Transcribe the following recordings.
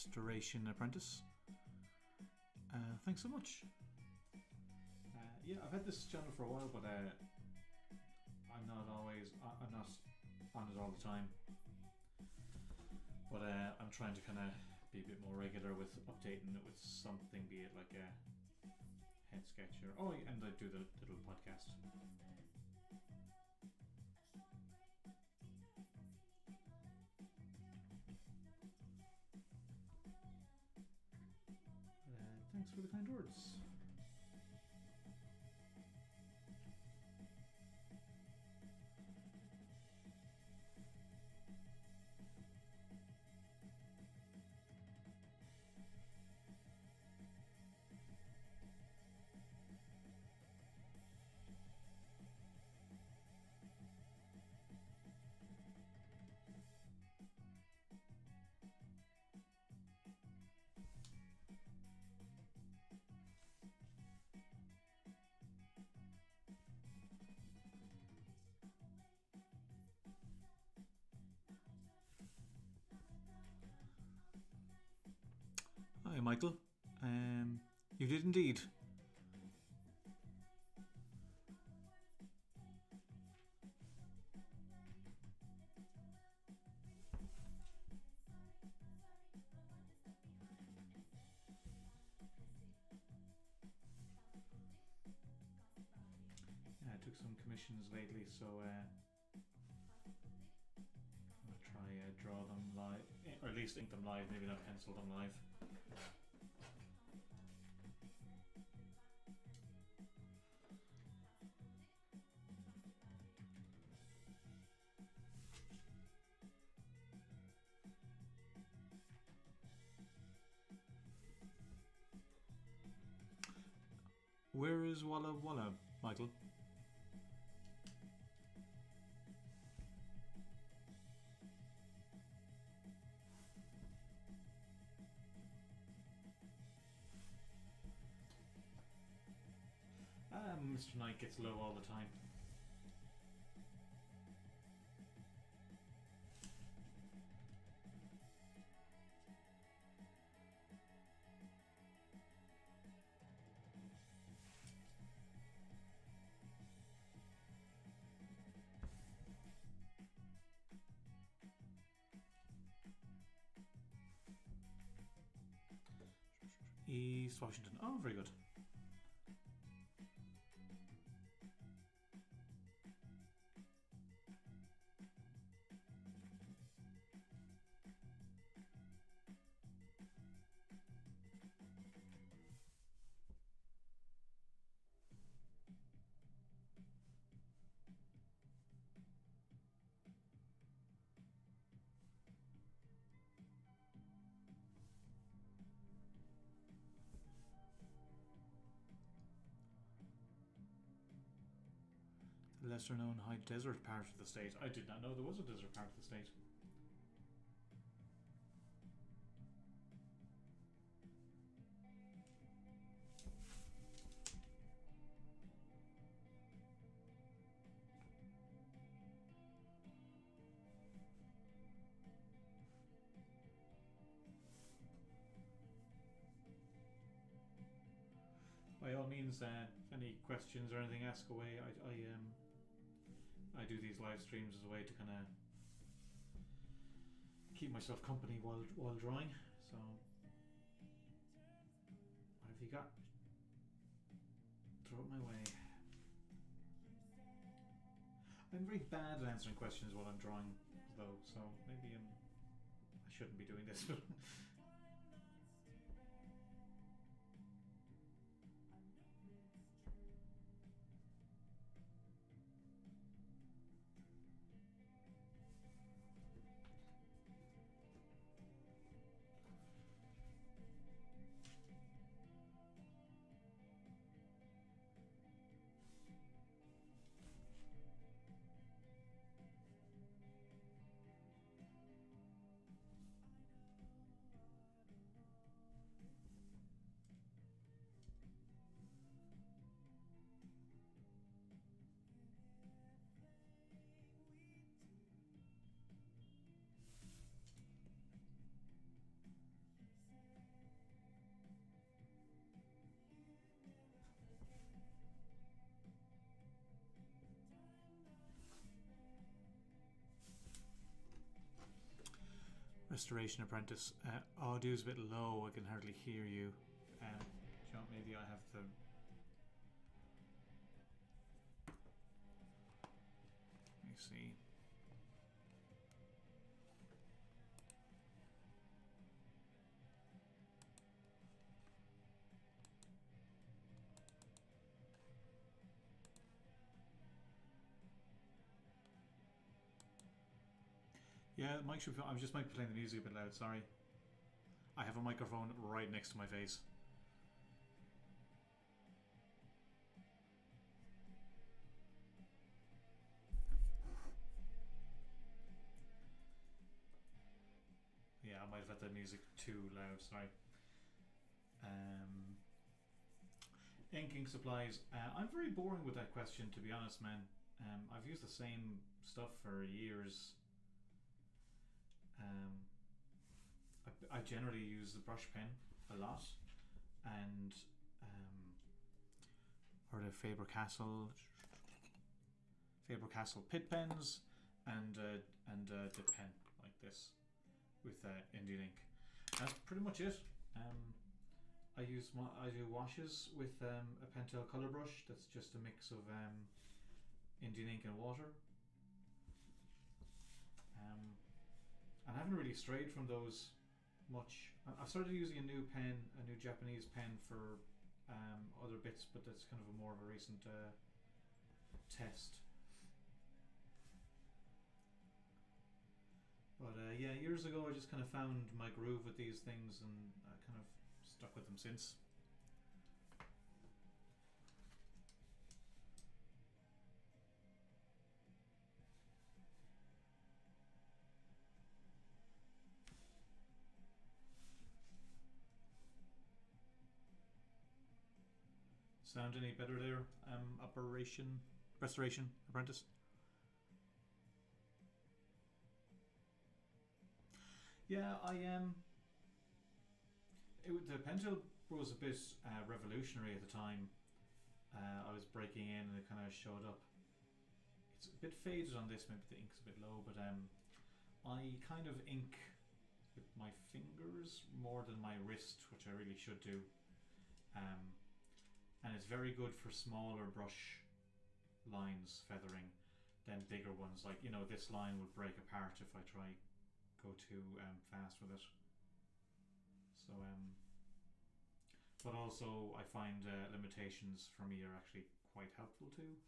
Restoration Apprentice. Thanks so much. Yeah, I've had this channel for a while, but I'm not on it all the time. But I'm trying to kind of be a bit more regular with updating it with something, be it like a head sketch or and I do the little podcast. Thanks for the kind words. Hi, Michael. You did indeed. I took some commissions lately, so I'll try draw them live, or at least ink them live, maybe not pencil them live. Where is Walla Walla, Michael? Mr. Knight gets low all the time. East Washington. Oh, very good. The lesser known high desert part of the state. I did not know there was a desert part of the state. By all means, any questions or anything, ask away. I do these live streams as a way to kind of keep myself company while drawing. So, what have you got? Throw it my way. I'm very bad at answering questions while I'm drawing, though. So maybe I shouldn't be doing this. Restoration Apprentice. Audio's a bit low. I can hardly hear you. Do you know, maybe I have the. Let me see. Yeah, the mic should be. I just might be playing the music a bit loud. Sorry. I have a microphone right next to my face. Yeah, I might have had the music too loud. Sorry. Inking supplies. I'm very boring with that question, to be honest, man. I've used the same stuff for years. I generally use the brush pen a lot, and or the Faber-Castell pit pens, and the pen like this with Indian ink. That's pretty much it. I do washes with a Pentel color brush. That's just a mix of Indian ink and water. And I haven't really strayed from those much. I've started using a new Japanese pen for other bits, but that's kind of more of a recent test. But yeah, years ago I just kind of found my groove with these things, and I kind of stuck with them since. Sound any better there? Restoration Apprentice. Yeah, the Pentel was a bit revolutionary at the time. I was breaking in, and it kind of showed up. It's a bit faded on this. Maybe the ink's a bit low, but I kind of ink with my fingers more than my wrist, which I really should do. And it's very good for smaller brush lines feathering than bigger ones. Like, you know, this line would break apart if I go too fast with it. So but also I find limitations for me are actually quite helpful too.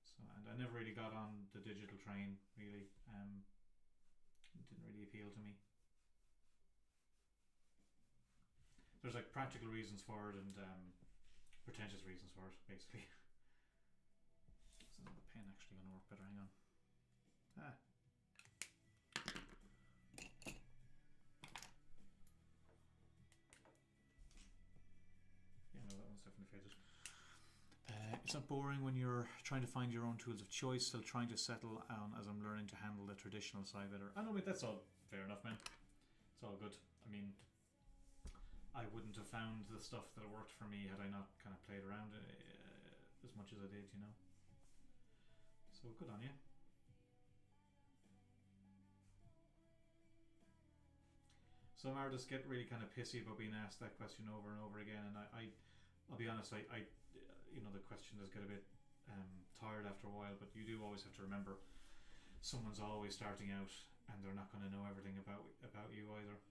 So, and I never really got on the digital train, really. It didn't really appeal to me. There's like practical reasons for it and pretentious reasons for it, basically. Is the pen actually going to work better? Hang on. Yeah, no, that one's definitely faded. It's not boring when you're trying to find your own tools of choice, still trying to settle on as I'm learning to handle the traditional side better. I know, mate, that's all fair enough, man. It's all good. I mean, I wouldn't have found the stuff that worked for me had I not kind of played around as much as I did, you know. So good on you. Some artists get really kind of pissy about being asked that question over and over again, and I'll be honest, I you know, the question does get a bit tired after a while, but you do always have to remember someone's always starting out, and they're not going to know everything about you either.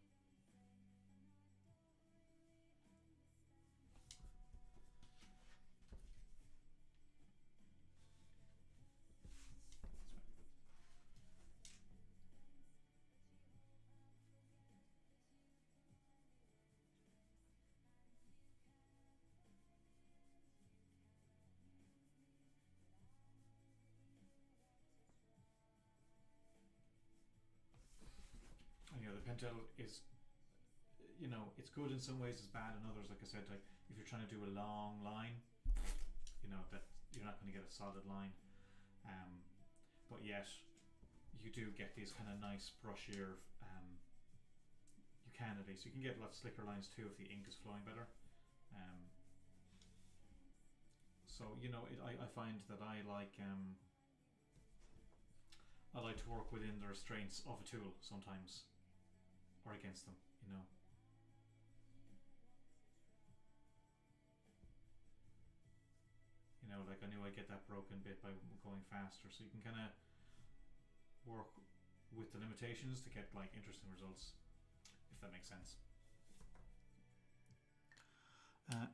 You know, the Pentel is, you know, it's good in some ways, it's bad in others. Like I said, like if you're trying to do a long line, you know, that you're not going to get a solid line, but yet you do get these kind of nice brushier, you can at least, you can get a lot slicker lines too if the ink is flowing better. So, you know, I find that I I like to work within the restraints of a tool sometimes, or against them, you know. You know, like I knew I'd get that broken bit by going faster, so you can kind of work with the limitations to get like interesting results, if that makes sense.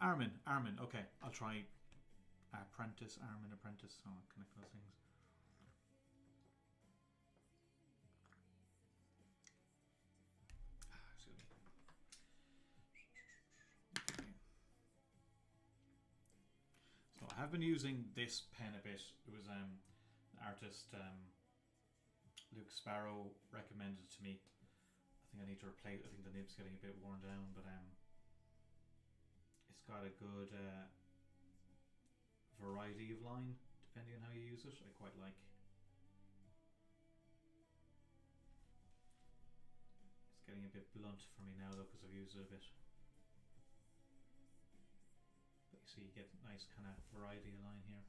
Armin. Okay, I'll try apprentice, Armin, apprentice. I'll connect those things. Excuse me. Okay. So I have been using this pen a bit. It was an artist, Luke Sparrow, recommended it to me. I think I need to replace. I think the nib's getting a bit worn down, but it's got a good variety of line depending on how you use it. I quite like. It's getting a bit blunt for me now though because I've used it a bit. But you see, you get nice kind of variety of line here.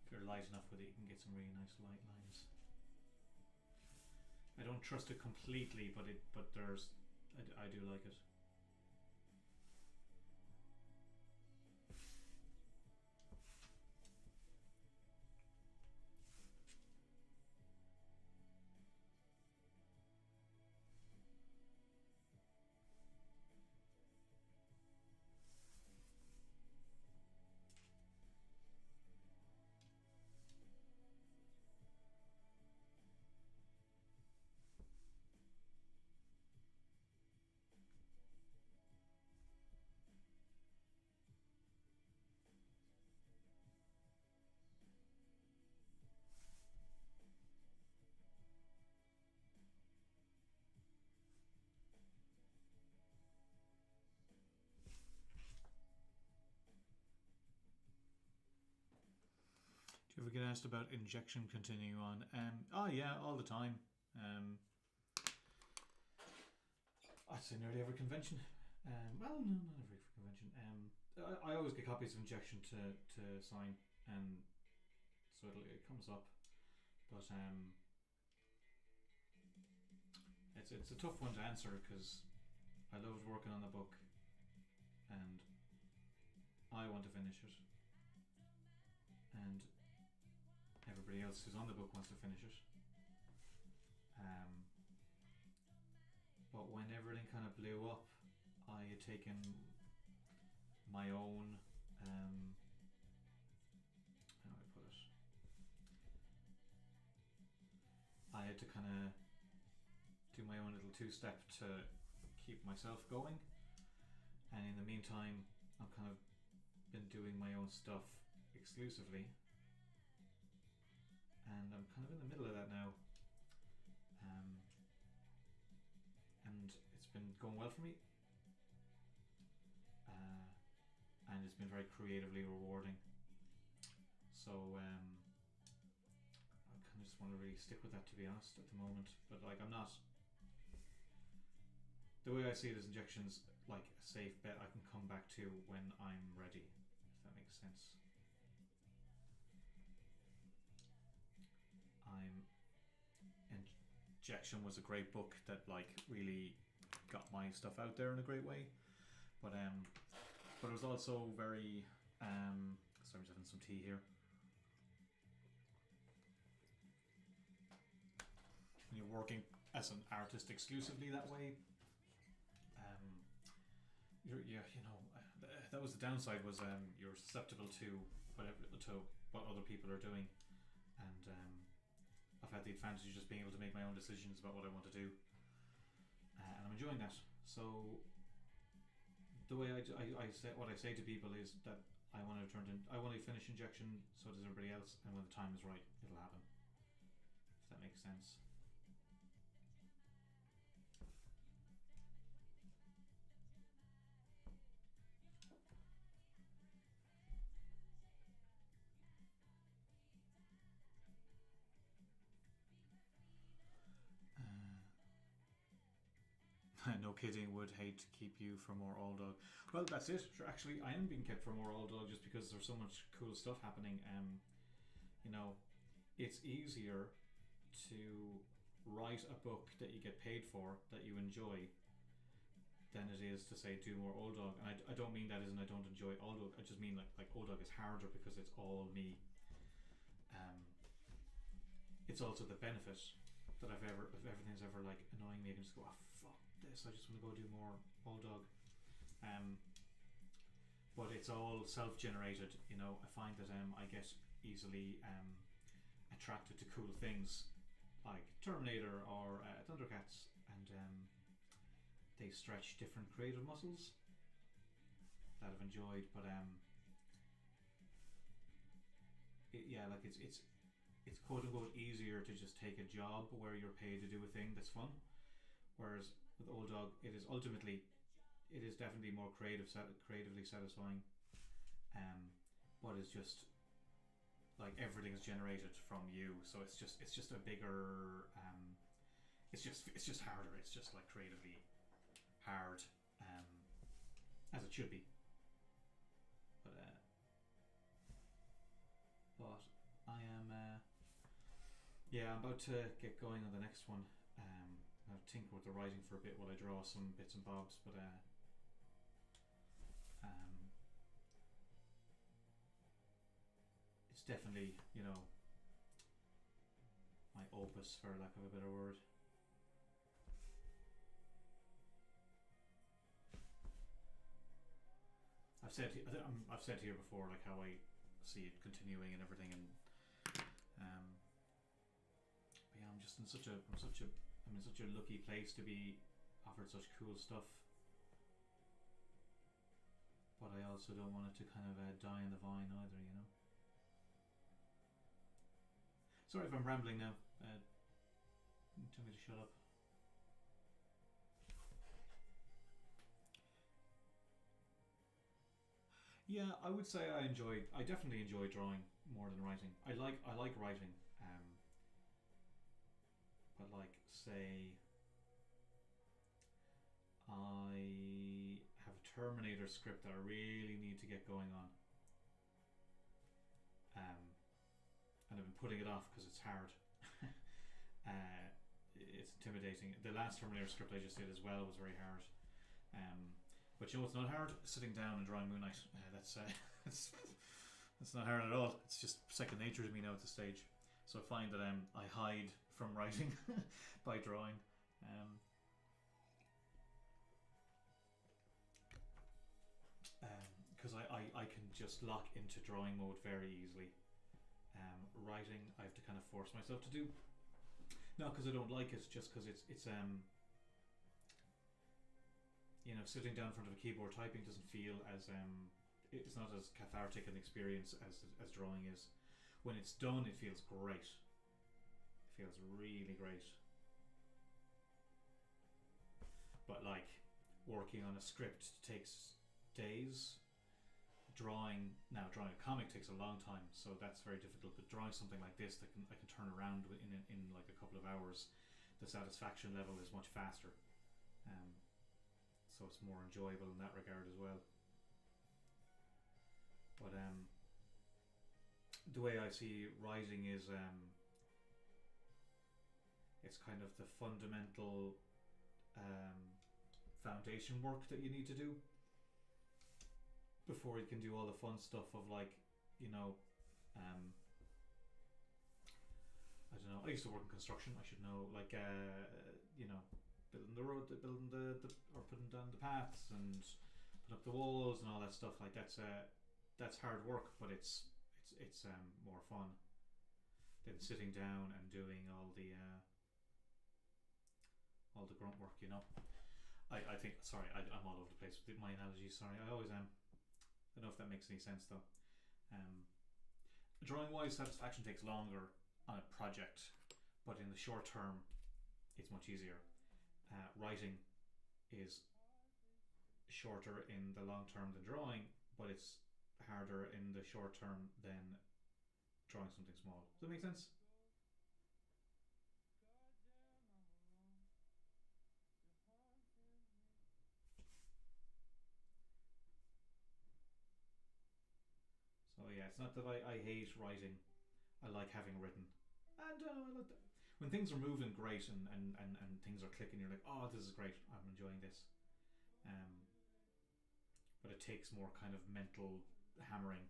If you're light enough with it, you can get some really nice light lines. I don't trust it completely, but I do like it. Do you ever get asked about injection continuing on? Oh yeah, all the time. I'd say nearly every convention. Well, no, not every convention. I always get copies of injection to sign, and so it comes up. But it's a tough one to answer because I loved working on the book, and I want to finish it, and everybody else who's on the book wants to finish it. But when everything kind of blew up, I had taken my own, how do I put it? I had to kind of do my own little two-step to keep myself going, and in the meantime, I've kind of been doing my own stuff exclusively. And I'm kind of in the middle of that now, and it's been going well for me, and it's been very creatively rewarding. So I kind of just want to really stick with that, to be honest, at the moment. But like, I'm not. The way I see it is injections like a safe bet I can come back to when I'm ready, if that makes sense. Injection was a great book that like really got my stuff out there in a great way, but it was also very sorry, I'm just having some tea here. When you're working as an artist exclusively that way, that was the downside, was you're susceptible to what other people are doing, and I've had the advantage of just being able to make my own decisions about what I want to do, and I'm enjoying that. So the way I say, what I say to people is that I want to finish injection, so does everybody else, and when the time is right, it'll happen. If that makes sense. No kidding, would hate to keep you for more Old Dog. Well, that's it. Sure, actually, I am being kept for more Old Dog just because there's so much cool stuff happening. You know, it's easier to write a book that you get paid for that you enjoy than it is to say do more Old Dog. And I don't mean that as in I don't enjoy Old Dog. I just mean like Old Dog is harder because it's all me. It's also the benefit that if everything's ever like annoying me, I can just go, oh fuck this, I just want to go do more Old Dog. But it's all self-generated, you know. I find that I get easily attracted to cool things like Terminator or Thundercats, and they stretch different creative muscles that I've enjoyed. But yeah, like it's quote unquote easier to just take a job where you're paid to do a thing that's fun, whereas with Old Dog it is definitely more creatively satisfying, but it's just like everything's generated from you, so it's just a bigger it's just harder. It's just like creatively hard, as it should be. But I am I'm about to get going on the next one. I'll tinker with the writing for a bit while I draw some bits and bobs, but it's definitely, you know, my opus, for lack of a better word. I've said here before like how I see it continuing and everything, and but yeah, I'm in such a lucky place to be offered such cool stuff, but I also don't want it to kind of die in the vine either, you know. Sorry if I'm rambling now. Tell me to shut up. Yeah, I would say I definitely enjoy drawing more than writing. I like writing, but like say I have a Terminator script that I really need to get going on, and I've been putting it off because it's hard. It's intimidating. The last Terminator script I just did as well was very hard. But you know what's not hard? Sitting down and drawing Moon Knight. That's not hard at all. It's just second nature to me now at this stage. So I find that I hide from writing by drawing. Because I can just lock into drawing mode very easily. Writing, I have to kind of force myself to do. Not because I don't like it, just because it's you know, sitting down in front of a keyboard typing doesn't feel as it's not as cathartic an experience as drawing is. When it's done, it feels great. It feels really great. But like working on a script takes days. Drawing a comic takes a long time, so that's very difficult. But drawing something like this that I can turn around in like a couple of hours, the satisfaction level is much faster. So it's more enjoyable in that regard as well. But the way I see writing is it's kind of the fundamental foundation work that you need to do before you can do all the fun stuff of like, you know, I don't know. I used to work in construction. I should know, like, you know, building the road, or putting down the paths and putting up the walls and all that stuff. Like that's hard work, but it's more fun than sitting down and doing all the grunt work. You know, I think. Sorry, I'm all over the place with my analogies. Sorry, I always am. I don't know if that makes any sense though. Drawing wise, satisfaction takes longer on a project, but in the short term, it's much easier. Writing is shorter in the long term than drawing, but it's harder in the short term than drawing something small. Does that make sense? Yeah, it's not that I hate writing. I like having written. And I like that. When things are moving great and things are clicking, you're like, oh, this is great. I'm enjoying this. Um, but it takes more kind of mental hammering.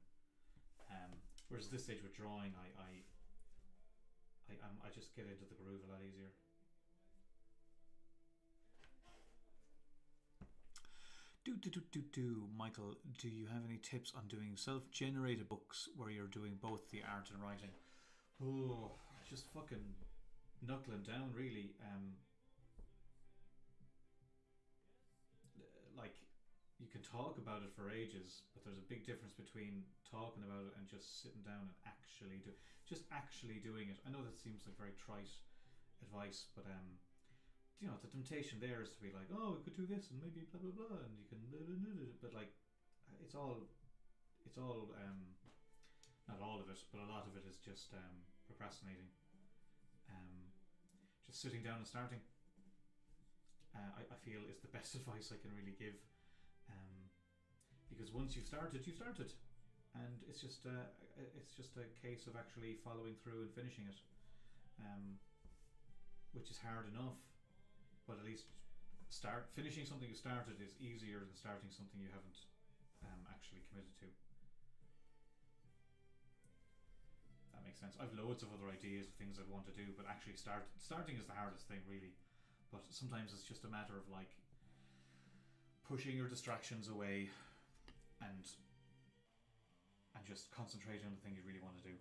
Whereas this stage with drawing, I just get into the groove a lot easier. Michael, do you have any tips on doing self-generated books where you're doing both the art and writing? Oh, just fucking knuckling down, really. Like, you can talk about it for ages, but there's a big difference between talking about it and just sitting down and actually doing it. I know that seems like very trite advice, but you know, the temptation there is to be like, oh, we could do this and maybe blah blah blah, and you can blah, blah, blah, blah. But like, it's all not all of it, but a lot of it is just procrastinating. Just sitting down and starting. I feel is the best advice I can really give, because once you've started, and it's just a case of actually following through and finishing it, which is hard enough. But at least finishing something you started is easier than starting something you haven't actually committed to. That makes sense. I've loads of other ideas of things I want to do, but actually starting is the hardest thing, really. But sometimes it's just a matter of like pushing your distractions away and just concentrating on the thing you really want to do.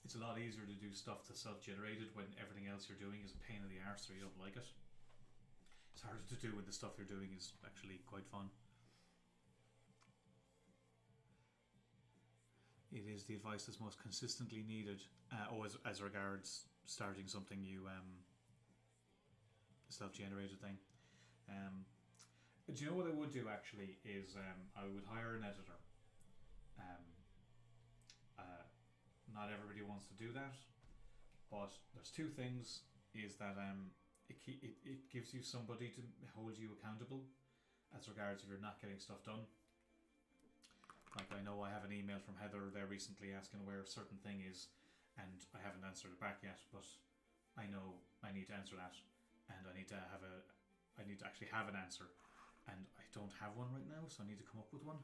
It's a lot easier to do stuff that's self-generated when everything else you're doing is a pain in the arse or you don't like it. It's harder to do when the stuff you're doing is actually quite fun. It is the advice that's most consistently needed. As regards starting something you self-generated thing. Do you know what I would do actually is I would hire an editor. Not everybody wants to do that, but there's two things. Is that it gives you somebody to hold you accountable as regards if you're not getting stuff done. Like, I know I have an email from Heather there recently asking where a certain thing is, and I haven't answered it back yet, but I know I need to answer that, and I need to actually have an answer, and I don't have one right now, so I need to come up with one.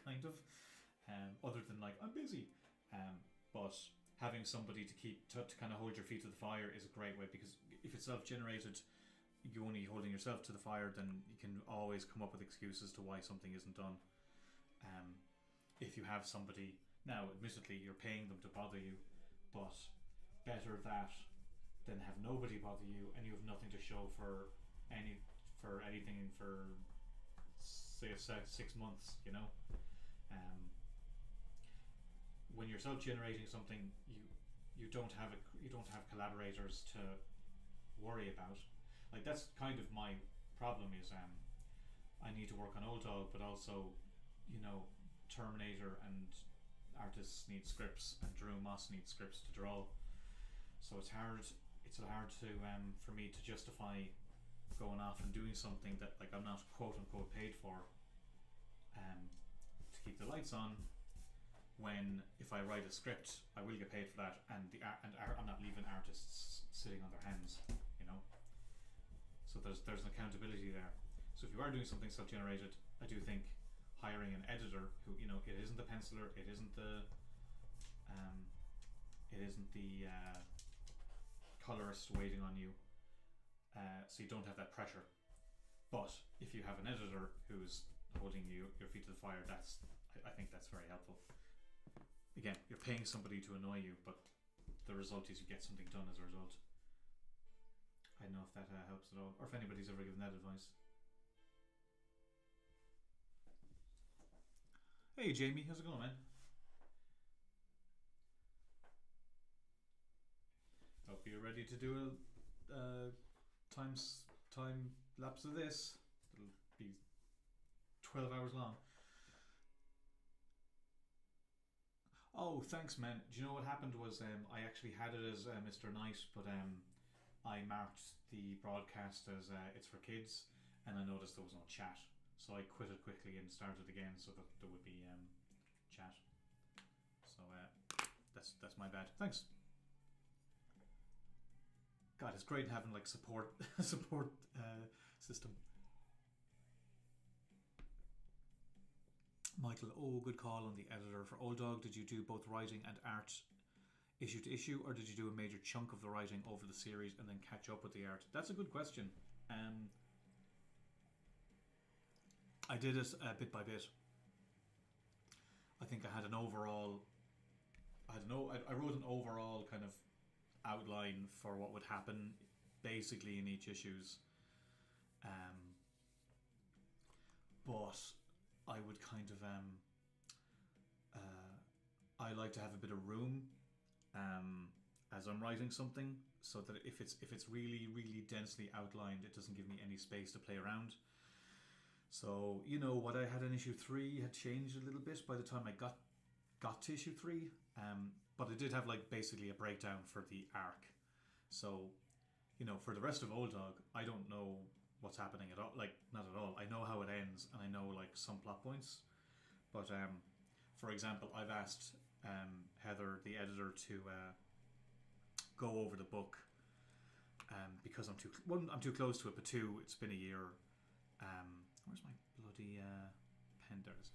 Kind of. Other than like, I'm busy. But having somebody to kind of hold your feet to the fire is a great way, because if it's self-generated, you're only holding yourself to the fire, then you can always come up with excuses to why something isn't done. If you have somebody, now admittedly you're paying them to bother you, but better that than have nobody bother you and you have nothing to show for anything for say 6 months, you know. When you're self-generating something, you don't have collaborators to worry about. Like, that's kind of my problem is I need to work on Old Dog, but also, you know, Terminator and artists need scripts and Drew Moss needs scripts to draw. So it's hard to for me to justify going off and doing something that like I'm not quote unquote paid for to keep the lights on, when if I write a script I will get paid for that, and I'm not leaving artists sitting on their hands, you know. So there's an accountability there. So if you are doing something self-generated, I do think hiring an editor who, you know, it isn't the penciler, it isn't the colorist waiting on you, so you don't have that pressure. But if you have an editor who's holding your feet to the fire, I think that's very helpful. Again, you're paying somebody to annoy you, but the result is you get something done as a result. I don't know if that helps at all, or if anybody's ever given that advice. Hey Jamie, how's it going, man? Hope you're ready to do a time lapse of this. It'll be 12 hours long. Oh, thanks, man. Do you know what happened was I actually had it as Mr. Knight, but I marked the broadcast as it's for kids, and I noticed there was no chat. So I quit it quickly and started again so that there would be chat. So that's my bad. Thanks. God, it's great having like support system. Michael, oh, good call on the editor for Old Dog. Did you do both writing and art issue to issue, or did you do a major chunk of the writing over the series and then catch up with the art? That's a good question. I did it bit by bit. I think I had an overall. I don't know. I wrote an overall kind of outline for what would happen, basically in each issues. But I would kind of I like to have a bit of room as I'm writing something, so that if it's really really densely outlined, it doesn't give me any space to play around. So what I had in issue 3 had changed a little bit by the time I got to issue 3, but I did have like basically a breakdown for the arc. So for the rest of Old Dog, I don't know what's happening at all, like not at all. I know how it ends and I know like some plot points, but for example, I've asked Heather, the editor, to go over the book because I'm too close to it, but two, it's been a year. Where's my bloody pen? There it is.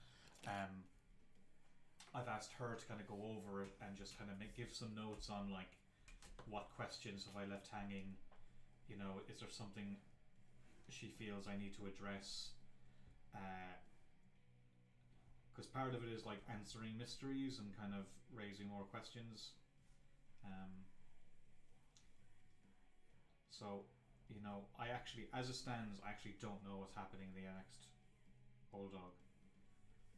I've asked her to kind of go over it and just kind of give some notes on like what questions have I left hanging. Is there something she feels I need to address? Because part of it is like answering mysteries and kind of raising more questions. So I actually, as it stands, I actually don't know what's happening in the next Old Dog,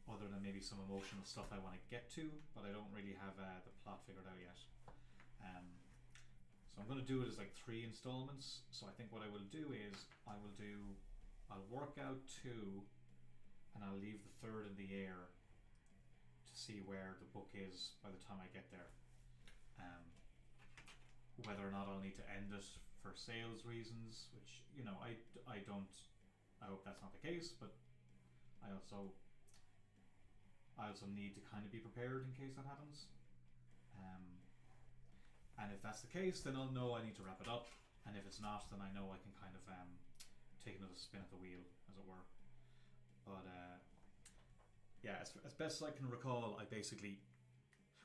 other than maybe some emotional stuff I want to get to, but I don't really have the plot figured out yet. So I'm going to do it as like 3 installments. So I think what I will do is I'll work out 2 and I'll leave the 3rd in the air to see where the book is by the time I get there. Whether or not I'll need to end it for sales reasons, which I don't. I hope that's not the case, but I also need to kind of be prepared in case that happens. And if that's the case, then I'll know I need to wrap it up. And if it's not, then I know I can kind of take another spin at the wheel, as it were. But yeah, as best as I can recall, I basically.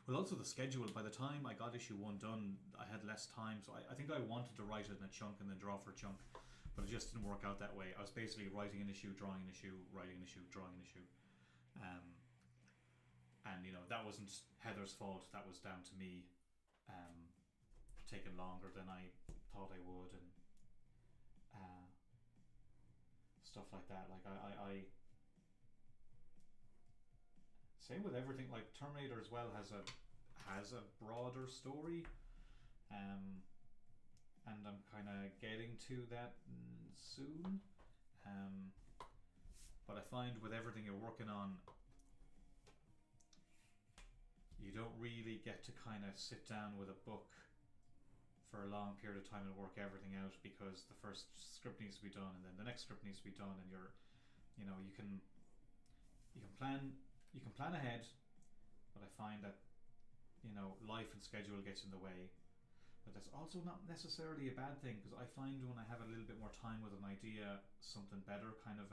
Well, also the schedule, by the time I got issue 1 done, I had less time, so I think I wanted to write it in a chunk and then draw for a chunk, but it just didn't work out that way. I was basically writing an issue, drawing an issue, writing an issue, drawing an issue. And that wasn't Heather's fault, that was down to me taking longer than I thought I would, and stuff like that. Like I same with everything. Like Terminator as well has a broader story, and I'm kind of getting to that soon. But I find with everything you're working on, you don't really get to kind of sit down with a book for a long period of time and work everything out, because the first script needs to be done and then the next script needs to be done, and you can plan ahead, but I find that life and schedule gets in the way. But that's also not necessarily a bad thing, because I find when I have a little bit more time with an idea, something better kind of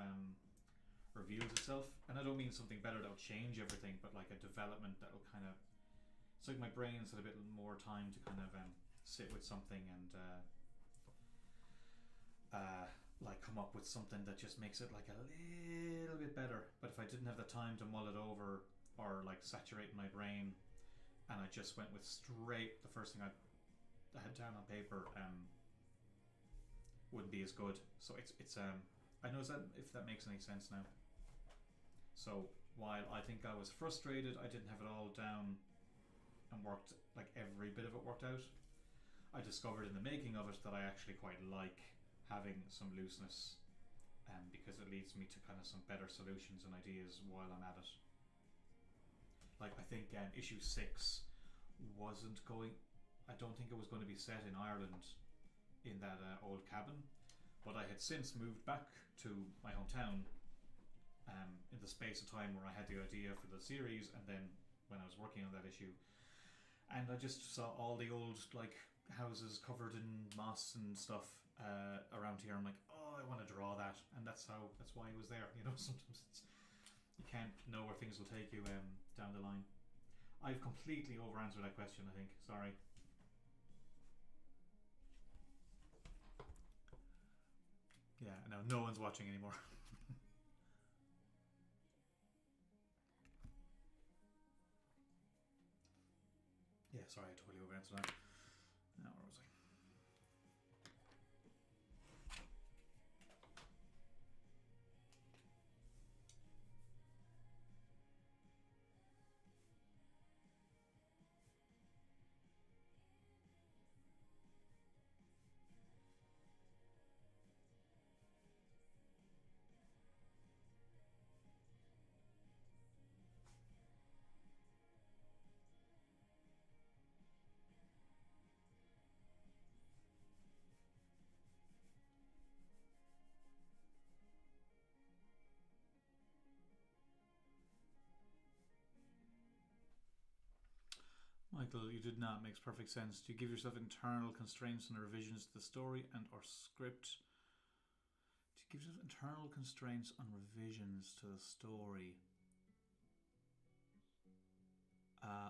reveals itself. And I don't mean something better that'll change everything, but like a development that'll kind of, it's like my brain's had a bit more time to kind of sit with something and like come up with something that just makes it like a little bit better. But if I didn't have the time to mull it over or like saturate my brain, and I just went with straight the first thing I had down on paper, wouldn't be as good. So it's I know if that makes any sense now. So while I think I was frustrated, I didn't have it all down and worked, like every bit of it worked out, I discovered in the making of it that I actually quite like having some looseness, because it leads me to kind of some better solutions and ideas while I'm at it. Like I think issue 6 wasn't going, I don't think it was going to be set in Ireland in that old cabin, but I had since moved back to my hometown, in the space of time where I had the idea for the series, and then when I was working on that issue, and I just saw all the old like houses covered in moss and stuff around here. I'm like, oh, I want to draw that, and that's why it was there. You know, sometimes you can't know where things will take you down the line. I've completely over answered that question, I think. Sorry. Yeah, no, no one's watching anymore. Yeah, sorry, I totally over answered that. Now, where was I? Michael, you did not. Makes perfect sense. Do you give yourself internal constraints on the revisions to the story and or script? Do you give yourself internal constraints on revisions to the story?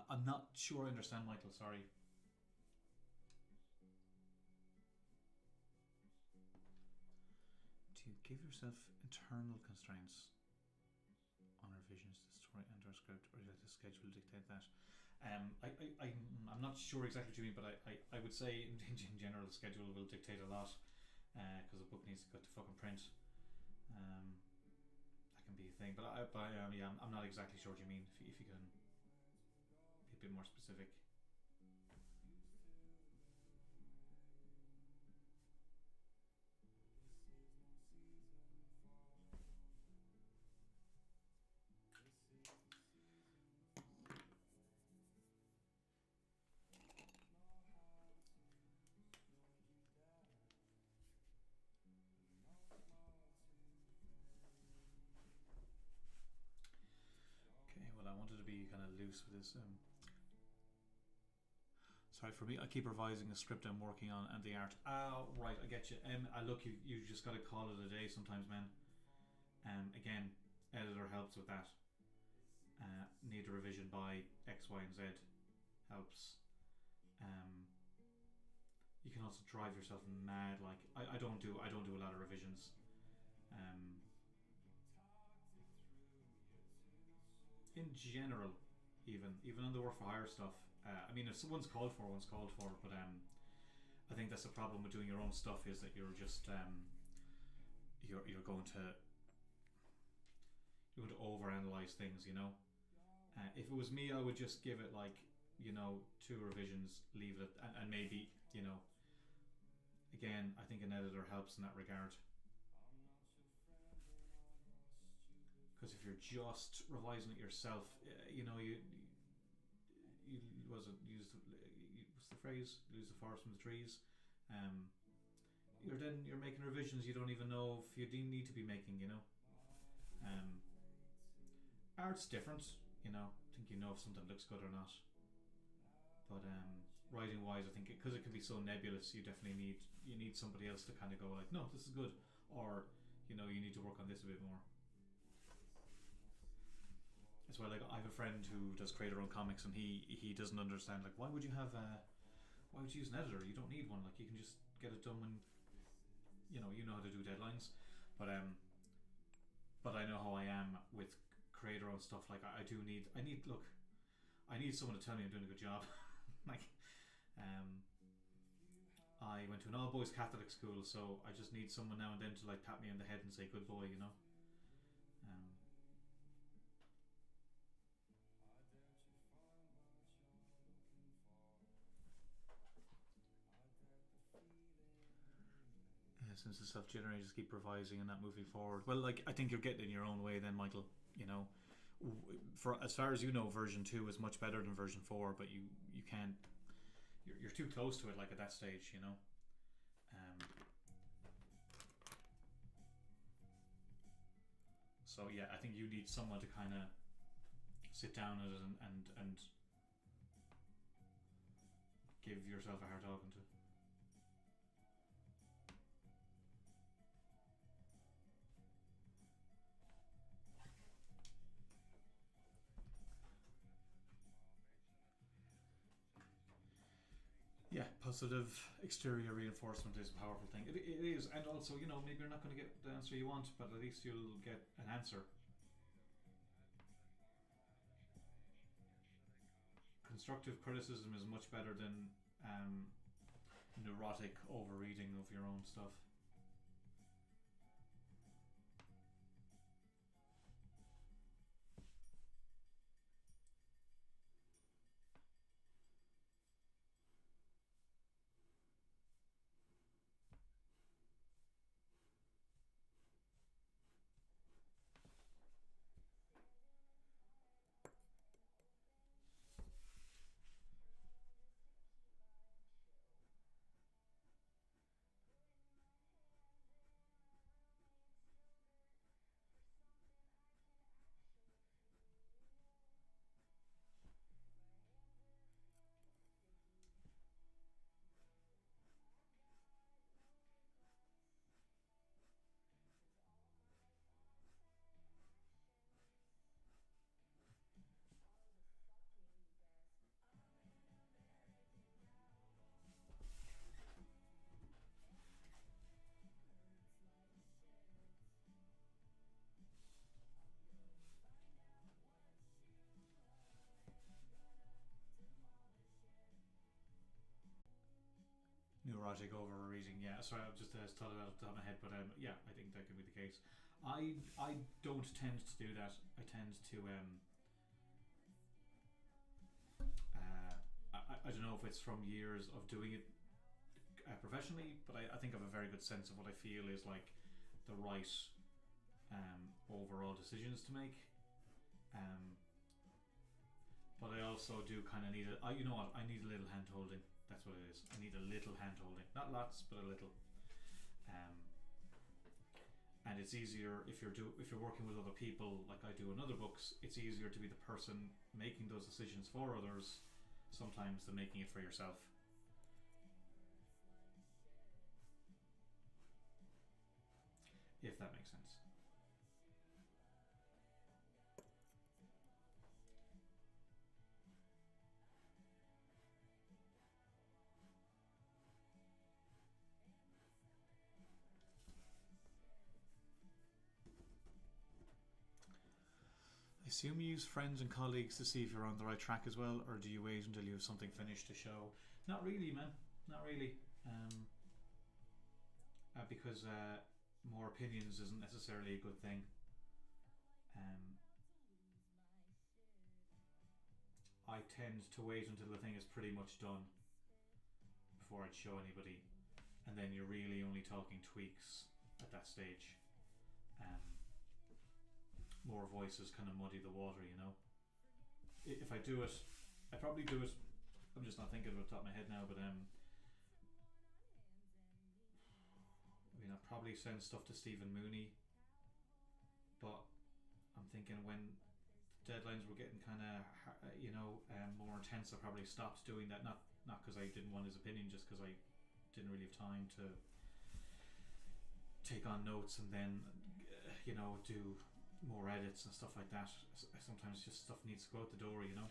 I'm not sure I understand, Michael. Sorry. Do you give yourself internal constraints on revisions to the story and or script, or do you let the schedule dictate that? I'm not sure exactly what you mean, but I would say in general the schedule will dictate a lot because the book needs to go to fucking print. That can be a thing, but yeah, I'm not exactly sure what you mean. If you can be a bit more specific. Kind of loose with this. Sorry, for me, I keep revising the script I'm working on and the art. Oh, right, I get you. I look, you just got to call it a day sometimes, man. Again, editor helps with that. Need a revision by X, Y, and Z helps. You can also drive yourself mad. Like I don't do a lot of revisions. In general, even on the work for hire stuff. I mean, if someone's called for, one's called for. But I think that's the problem with doing your own stuff is that you're just you're going to overanalyze things. You know, if it was me, I would just give it like 2 revisions, leave it, and maybe again, I think an editor helps in that regard. Because if you're just revising it yourself, you wasn't used. What's the phrase? Lose the forest from the trees. You're making revisions you don't even know if you need to be making. Art's different. I think if something looks good or not. But writing wise, I think because it can be so nebulous, you definitely need somebody else to kind of go like, no, this is good, or you need to work on this a bit more. That's why, like, I have a friend who does creator-owned comics, and he doesn't understand, like, why would you use an editor? You don't need one. Like, you can just get it done when you know how to do deadlines. But I know how I am with creator-owned stuff. Like, I need someone to tell me I'm doing a good job. Like, I went to an all-boys Catholic school, so I just need someone now and then to like pat me on the head and say good boy. Since it's self-generated, just keep revising and not moving forward. Well, like, I think you're getting in your own way then, Michael. For as far as you know, version 2 is much better than version 4, but you can't. You're too close to it. Like, at that stage, So yeah, I think you need someone to kind of sit down at it and give yourself a hard talking to. Yeah, positive exterior reinforcement is a powerful thing. It is, and also, you know, maybe you're not going to get the answer you want, but at least you'll get an answer. Constructive criticism is much better than neurotic overreading of your own stuff. Neurotic overreading, yeah. Sorry, I just thought it out of the top of my head, but yeah, I think that could be the case. I don't tend to do that. I tend to I don't know if it's from years of doing it professionally, but I think I have a very good sense of what I feel is like the right overall decisions to make. Um, but I also do kind of need you know what? I need a little hand holding. That's what it is. I need a little hand holding, not lots, but a little. Um, and it's easier if you're working with other people, like I do in other books. It's easier to be the person making those decisions for others sometimes than making it for yourself. If that makes sense. I assume you use friends and colleagues to see if you're on the right track as well, or do you wait until you have something finished to show? Not really, man. Not really. Because more opinions isn't necessarily a good thing. Um, I tend to wait until the thing is pretty much done before I'd show anybody, and then you're really only talking tweaks at that stage. Um, More voices kind of muddy the water, you know. If I do it, I probably do it. I'm just not thinking of it off the top of my head now, but I mean, I probably send stuff to Stephen Mooney, but I'm thinking when deadlines were getting kind of more intense, I probably stopped doing that. Not because I didn't want his opinion, just because I didn't really have time to take on notes and then do more edits and stuff like that. Sometimes just stuff needs to go out the door, you know.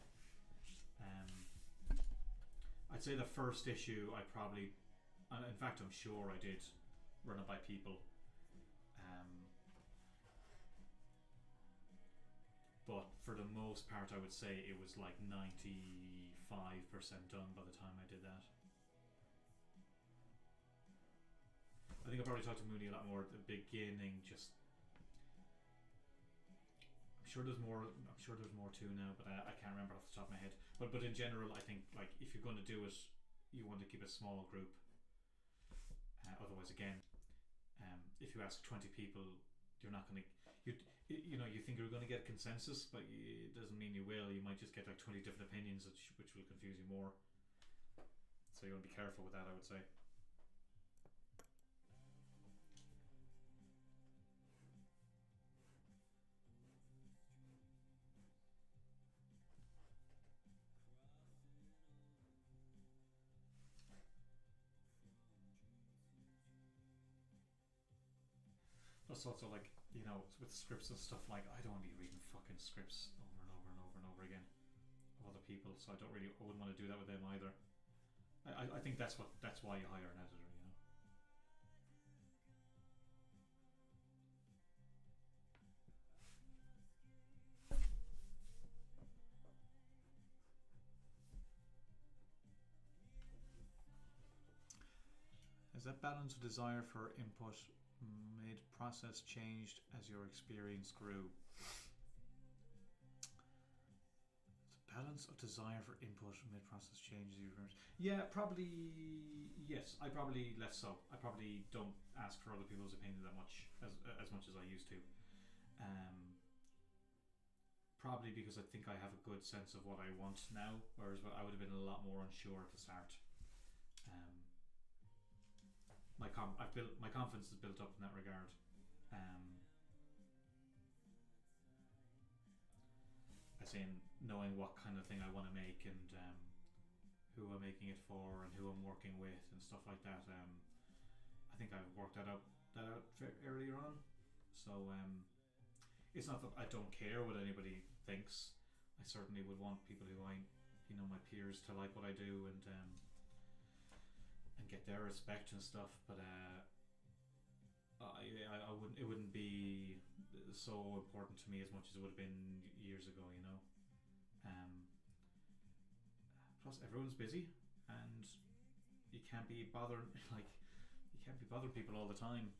I'd say the first issue I probably, in fact I'm sure I did run it by people, but for the most part I would say it was like 95% done by the time I did that. I think I probably talked to Mooney a lot more at the beginning. Just I'm sure there's more. I'm sure there's more too now, but I can't remember off the top of my head. But in general, I think like if you're going to do it, you want to keep a small group. Otherwise, again, if you ask 20 people, you're not going to. You think you're going to get consensus, but it doesn't mean you will. You might just get like 20 different opinions, which will confuse you more. So you want to be careful with that, I would say. it's also like, with scripts and stuff, like I don't want to be reading fucking scripts over and over and over and over again of other people, so I wouldn't want to do that with them either. I think that's why you hire an editor. Has that balance of desire for input mid-process changed as your experience grew? Balance of desire for input mid-process changes. Yeah, probably. Yes, I probably less so. I probably don't ask for other people's opinion that much as much as I used to. Probably because I think I have a good sense of what I want now, whereas I would have been a lot more unsure at the start. My confidence is built up in that regard. As in knowing what kind of thing I want to make and who I'm making it for and who I'm working with and stuff like that. I think I've worked that out earlier on. So it's not that I don't care what anybody thinks. I certainly would want people who my peers to like what I do and get their respect and stuff. But I wouldn't. It wouldn't be so important to me as much as it would have been years ago. Plus, everyone's busy, and you can't be bothered. You can't be bothering people all the time.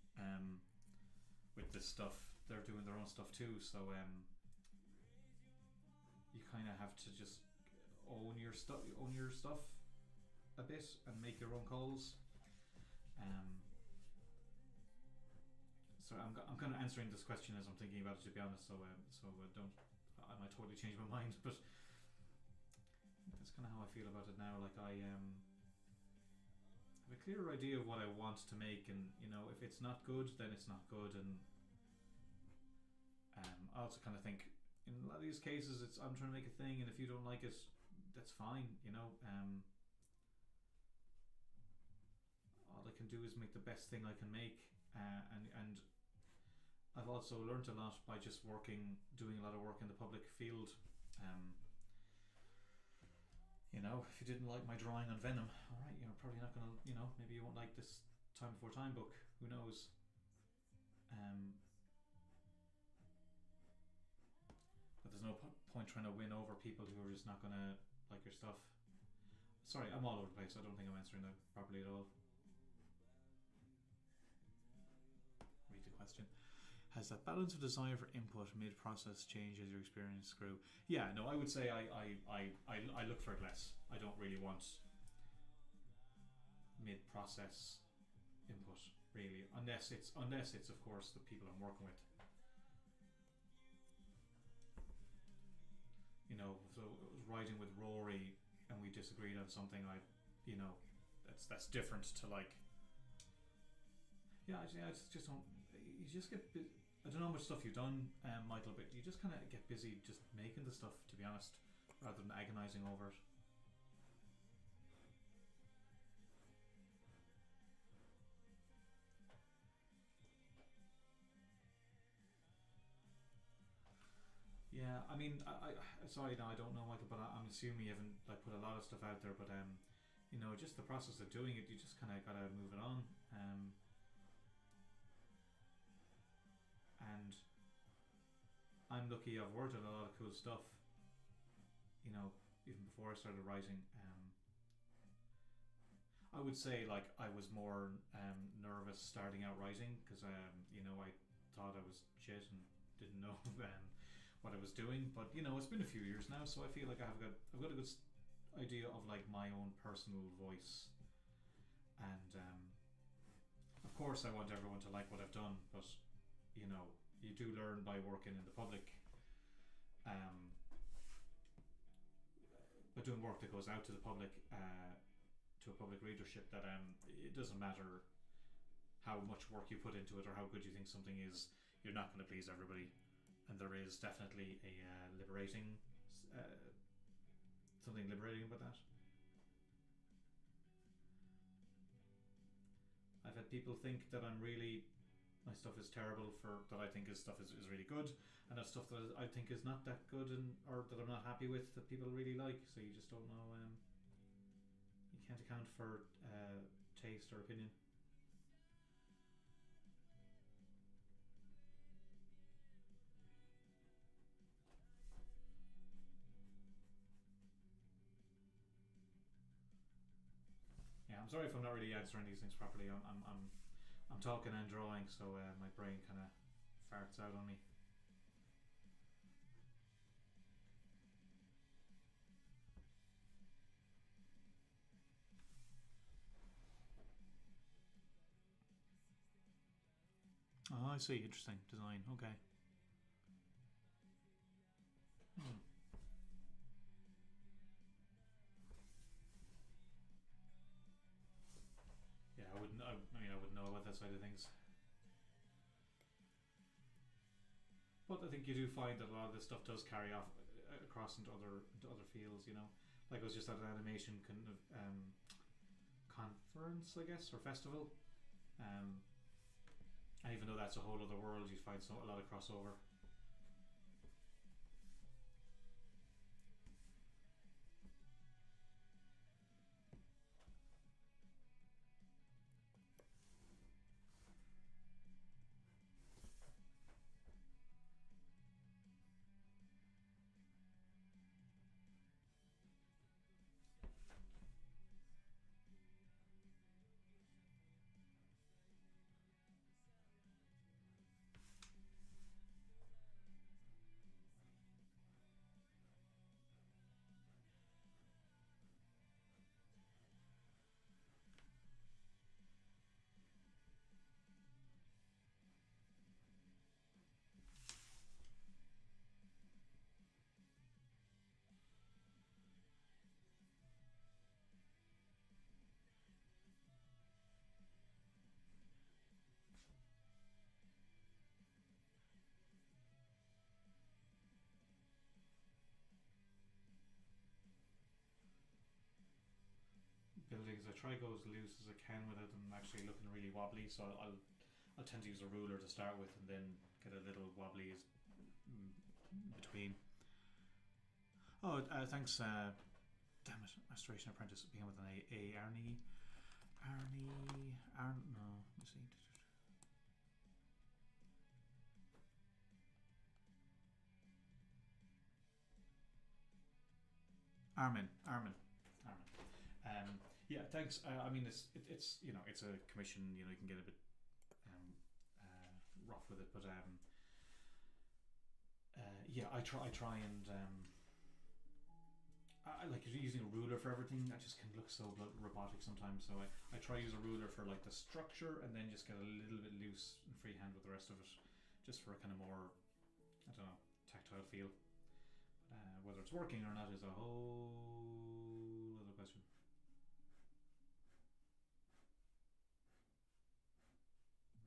With this stuff, they're doing their own stuff too. So you kind of have to just own your stuff a bit and make your own calls. So I'm kind of answering this question as I'm thinking about it, to be honest. So I might totally change my mind, but that's kind of how I feel about it now. Like I have a clearer idea of what I want to make, and if it's not good, then it's not good. And I also kind of think in a lot of these cases, I'm trying to make a thing, and if you don't like it, that's fine. All I can do is make the best thing I can make, and I've also learned a lot by just doing a lot of work in the public field. If you didn't like my drawing on Venom, alright, you're probably not gonna, maybe you won't like this Time Before Time book, who knows. But there's no point trying to win over people who are just not gonna like your stuff. Sorry, I'm all over the place. I don't think I'm answering that properly at all. Read the question. Has that balance of desire for input mid-process changed as your experience grew? Yeah, no, I would say I look for it less. I don't really want mid-process input, really, unless it's of course the people I'm working with. So I was writing with Rory and we disagreed on something. That's different to like. Yeah, I just don't. You just get. I don't know how much stuff you've done, Michael, but you just kind of get busy just making the stuff, to be honest, rather than agonising over it. Yeah, I mean, I sorry, no, I don't know, Michael, but I'm assuming you haven't put a lot of stuff out there, but just the process of doing it, you just kind of gotta move it on. And I'm lucky I've worked on a lot of cool stuff, even before I started writing. I would say I was more nervous starting out writing because I thought I was shit and didn't know what I was doing. But it's been a few years now, so I feel like I've got a good idea of my own personal voice. And of course, I want everyone to like what I've done, but you do learn by working in the public, but doing work that goes out to the public, to a public readership, that it doesn't matter how much work you put into it or how good you think something is, you're not going to please everybody. And there is definitely a something liberating about that. I've had people think that I'm really my stuff is terrible for that I think is stuff is really good, and that stuff that I think is not that good and or that I'm not happy with that people really like. So you just don't know. You can't account for taste or opinion. Yeah, I'm sorry if I'm not really answering these things properly. I'm talking and drawing, so my brain kind of farts out on me. Oh, I see. Interesting design. Okay. Hmm. Yeah, I wouldn't. I mean, I wouldn't know about that side of things. But I think you do find that a lot of this stuff does carry off across into other fields. You know, like I was just at an animation kind of conference, I guess, or festival. Um, and even though that's a whole other world, you find a lot of crossover. Buildings, I try go as loose as I can with it, and actually looking really wobbly. So I'll tend to use a ruler to start with, and then get a little wobbly as between. Oh, thanks. Damn it, Restoration Apprentice began with an A. Arnie. No, let's see. Armin. Yeah, thanks. I mean, it's it's a commission. You know, you can get a bit um, rough with it, but yeah, I try and I like using a ruler for everything. That just can look so robotic sometimes. So I try to use a ruler for like the structure, and then just get a little bit loose and freehand with the rest of it, just for a kind of more, I don't know, tactile feel. Whether it's working or not is a whole other question. Where's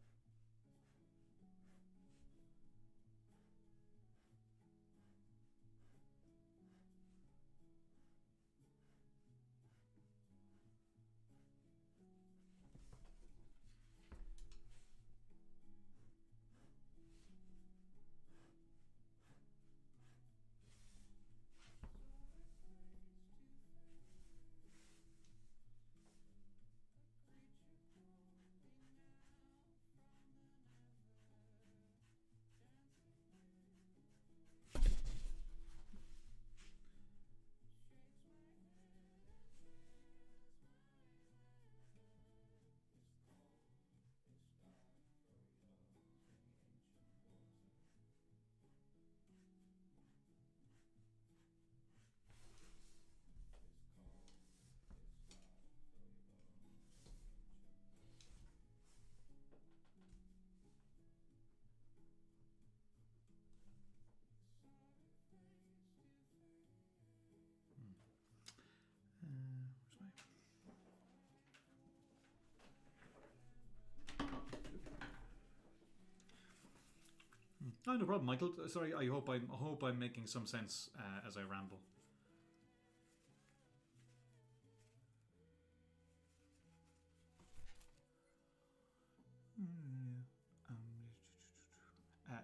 my Oh, no problem, Michael. Sorry, I hope I'm making some sense as I ramble.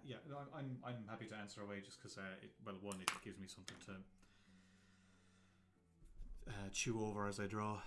yeah, no, I'm happy to answer away just because well, one, it gives me something to chew over as I draw.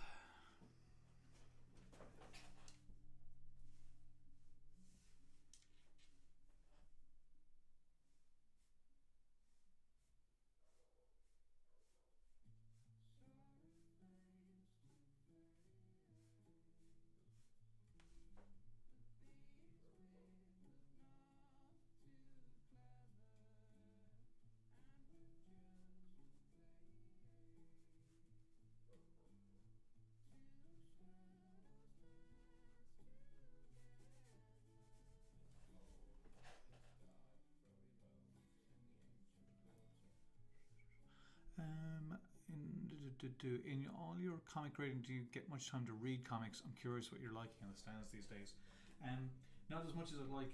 In all your comic reading, do you get much time to read comics? I'm curious what you're liking on the stands these days. Not as much as I'd like,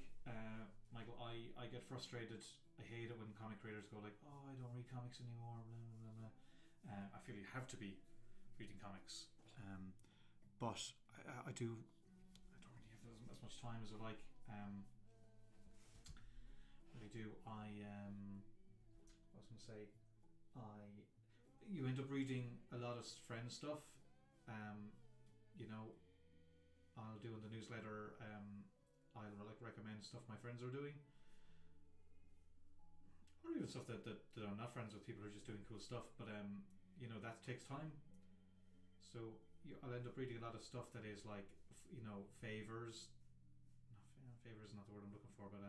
Michael. I get frustrated. I hate it when comic creators go like, "Oh, I don't read comics anymore." Blah blah blah blah. I feel you have to be reading comics, but I do. I don't really have as much time as I like. What I do, I was going to say, I you end up reading a lot of friend stuff. Um, you know, I'll do in the newsletter. I'll like recommend stuff my friends are doing, or even stuff that I'm not friends with, people who are just doing cool stuff. But you know, that takes time. So I'll end up reading a lot of stuff that is like, you know, favors. Not favors, not the word I'm looking for, but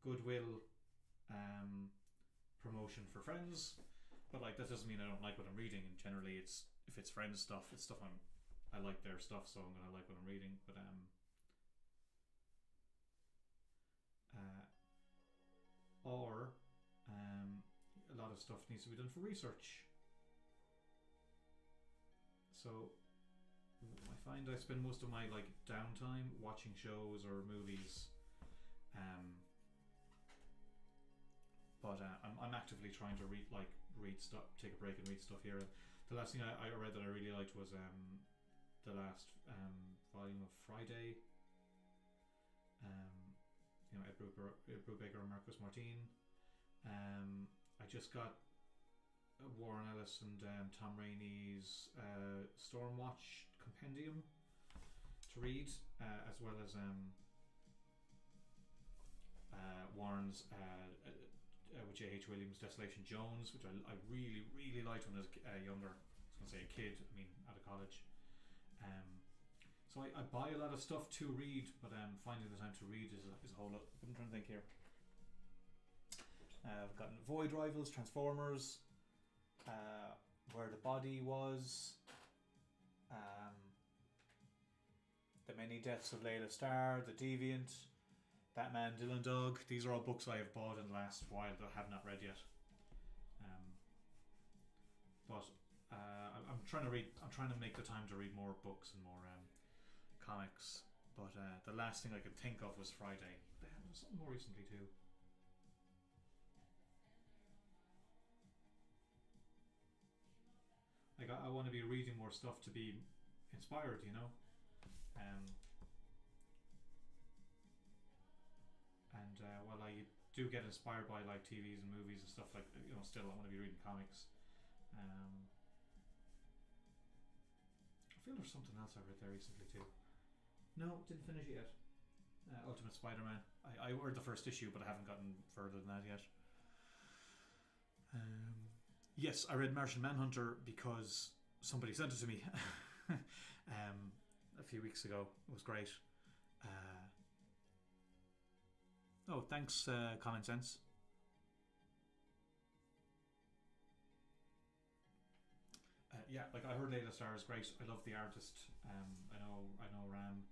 goodwill, promotion for friends. But like that doesn't mean I don't like what I'm reading. And generally, it's if it's friends stuff, it's stuff I like their stuff, so I'm gonna like what I'm reading. But or a lot of stuff needs to be done for research. So I find I spend most of my like downtime watching shows or movies. But I'm actively trying to read stuff, take a break and read stuff here. The last thing I read that I really liked was the last volume of Friday. You know, Ed Brubaker and Marcus Martin. I just got Warren Ellis and Tom Rainey's Stormwatch compendium to read, as well as Warren's with J.H. Williams' Desolation Jones, which I really, really liked when I was younger. I was going to say a kid, I mean, out of college. So I buy a lot of stuff to read, but finding the time to read is a whole lot. I'm trying to think here. I've gotten Void Rivals, Transformers, Where the Body Was, The Many Deaths of Layla Starr, The Deviant, Batman, Dylan Dog. These are all books I have bought in the last while that I have not read yet. But I'm trying to read. I'm trying to make the time to read more books and more comics. But the last thing I could think of was Friday. There was something more recently too. Like I want to be reading more stuff to be inspired, you know. And while I do get inspired by like TVs and movies and stuff, like, you know, still I want to be reading comics. I feel there's something else I read there recently too. No, didn't finish it yet. Ultimate Spider-Man. I read the first issue, but I haven't gotten further than that yet. Yes, I read Martian Manhunter because somebody sent it to me a few weeks ago. It was great. Oh, thanks, Common Sense. Yeah, like I heard Layla Starr is great. I love the artist. I know Ram.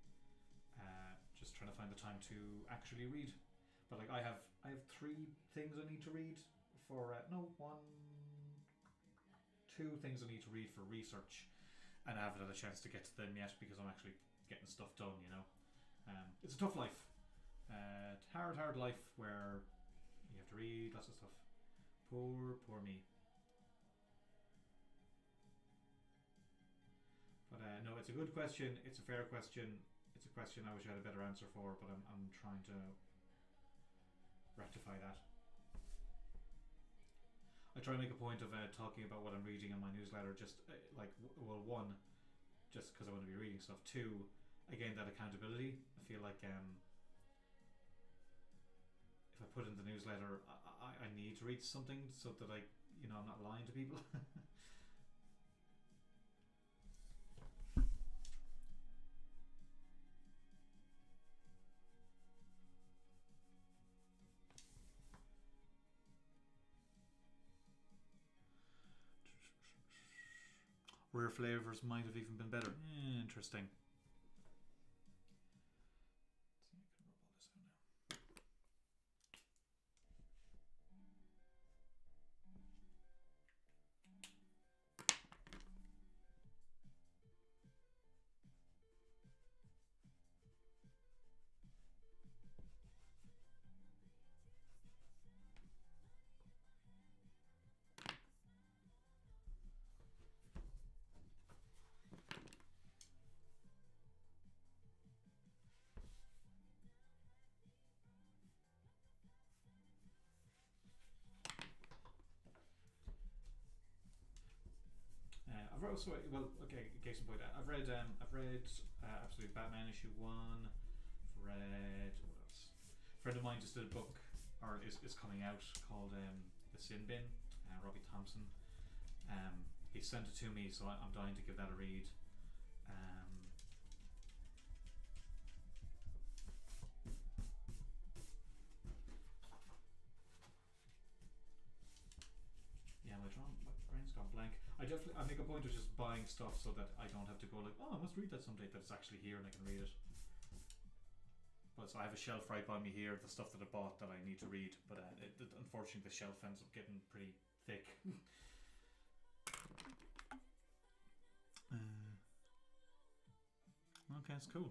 Just trying to find the time to actually read. But like I have 3 things I need to read for no 2 things I need to read for research, and I haven't had a chance to get to them yet because I'm actually getting stuff done. You know, it's a tough life. Hard life where you have to read lots of stuff. Poor me. But no, it's a good question. It's a fair question. It's a question I wish I had a better answer for, but I'm trying to rectify that. I try to make a point of talking about what I'm reading in my newsletter. Just one, just because I want to be reading stuff. Two, again, that accountability. I feel like if I put in the newsletter, I need to read something so that I'm not lying to people. Rare flavors might have even been better. Interesting. I've also case in point. I've read Absolute Batman issue 1. I've read what else? A friend of mine just did a book, or is coming out, called The Sin Bin. Robbie Thompson. He sent it to me, so I'm dying to give that a read. My brain's gone blank. I make a point of just buying stuff so that I don't have to go like, oh, I must read that someday. That it's actually here and I can read it. But so I have a shelf right by me here, the stuff that I bought that I need to read. But unfortunately, the shelf ends up getting pretty thick. Okay, that's cool.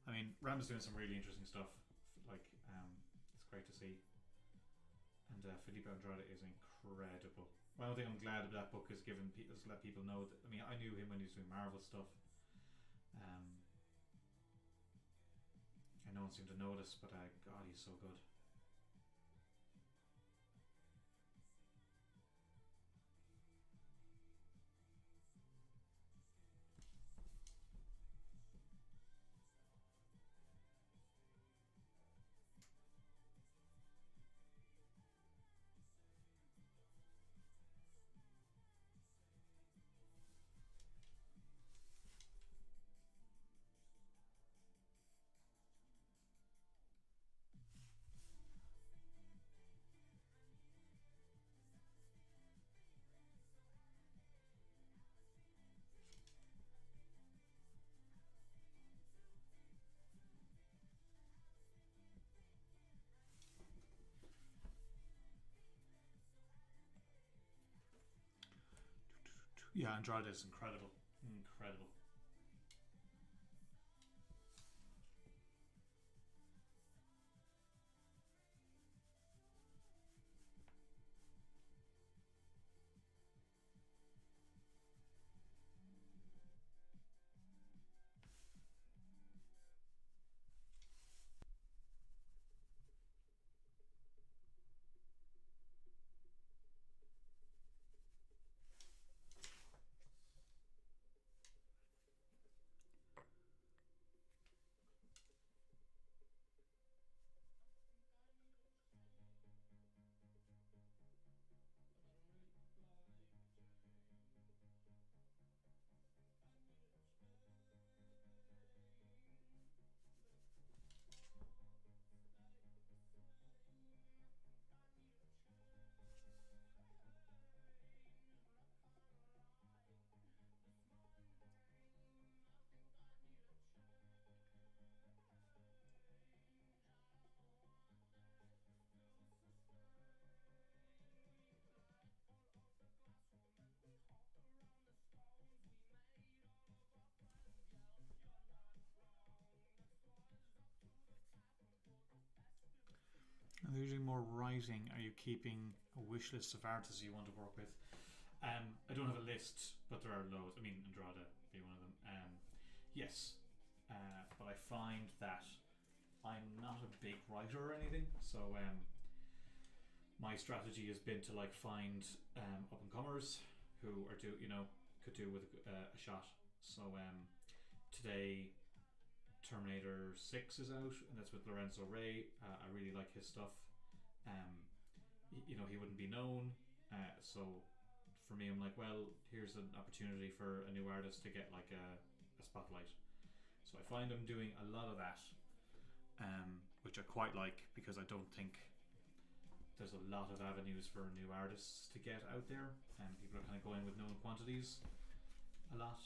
I mean, Ram is doing some really interesting stuff. It's great to see. And Felipe Andrade is incredible. One thing I'm glad that book has given has let people know that. I mean, I knew him when he was doing Marvel stuff. No one seemed to notice, but God, he's so good. Yeah, Andrade is incredible. Incredible. Are you doing more writing? Are you keeping a wish list of artists you want to work with? I don't have a list, but there are loads. I mean, Andrade being one of them. Yes, but I find that I'm not a big writer or anything. So my strategy has been to like find up and comers who are could do with a shot. So today Terminator 6 is out, and that's with Lorenzo Ray. I really like his stuff. He wouldn't be known, so for me, I'm like, well, here's an opportunity for a new artist to get like a spotlight. So I find I'm doing a lot of that, which I quite like because I don't think there's a lot of avenues for new artists to get out there, and people are kind of going with known quantities a lot.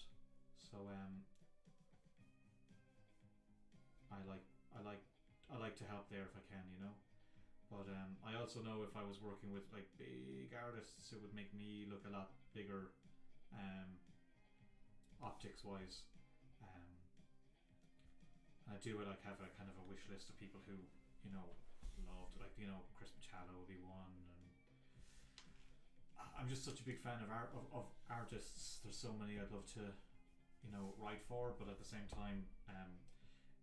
So I like to help there if I can, But I also know if I was working with like big artists, it would make me look a lot bigger, optics wise. And I do like have a kind of a wish list of people who loved, like Chris Machado would be one, and I'm just such a big fan of artists. There's so many I'd love to write for, but at the same time,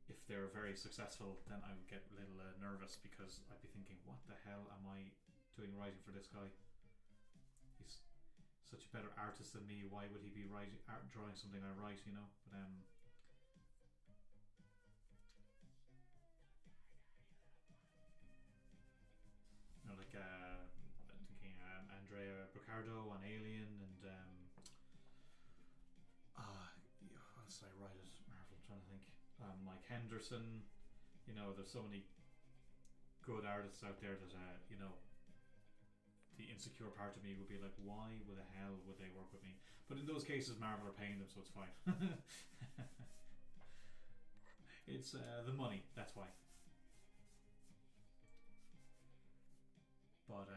if they're very successful, then I would get a little nervous because I'd be thinking, what the hell am I doing writing for this guy? He's such a better artist than me. Why would he be drawing something I write? But like I'm thinking Andrea Ricardo on Alien, and what else did I write at Marvel? I'm trying to think. Mike Henderson. There's so many good artists out there that the insecure part of me would be like, why the hell would they work with me? But in those cases, Marvel are paying them, so it's fine. It's the money, that's why. But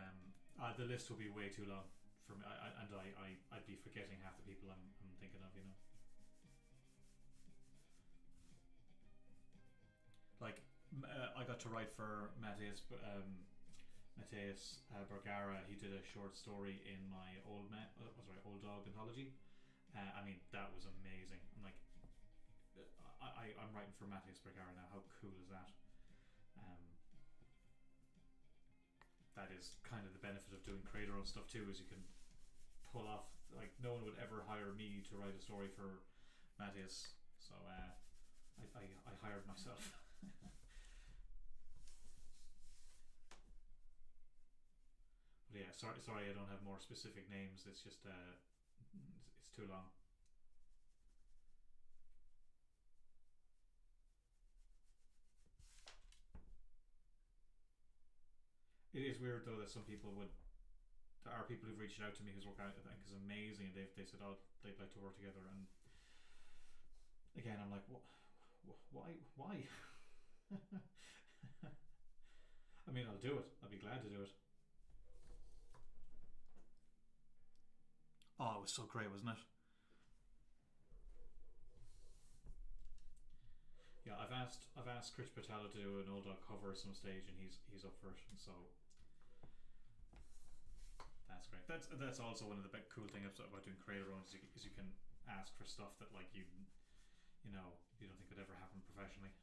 the list will be way too long for me, I'd be forgetting half the people I'm thinking of. Like I got to write for Mateus Bergara. He did a short story in my Old Dog anthology. I mean, that was amazing. I'm like, I'm writing for Mateus Bergara now. How cool is that? That is kind of the benefit of doing creator-owned stuff too, is you can pull off, like, no one would ever hire me to write a story for Mateus, so I hired myself. But yeah, sorry I don't have more specific names. It's just it's too long. It is weird though that some people would. There are people who've reached out to me whose work I think is amazing, and they said, oh, they'd like to work together. And again, I'm like, what? Why? I mean, I'll do it. I'll be glad to do it. Oh, it was so great, wasn't it? Yeah, I've asked Chris Patella to do an Old Dog cover at some stage, and he's up for it. So that's great. That's also one of the big cool things about doing creator owns is you can ask for stuff that like you don't think could ever happen professionally.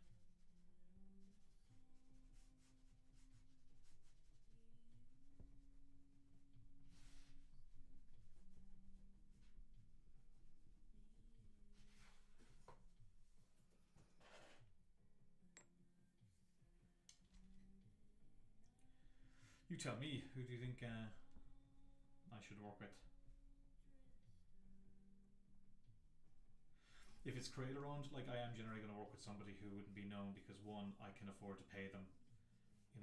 You tell me, who do you think I should work with? If it's creator owned, like, I am generally going to work with somebody who wouldn't be known, because one, I can afford to pay them.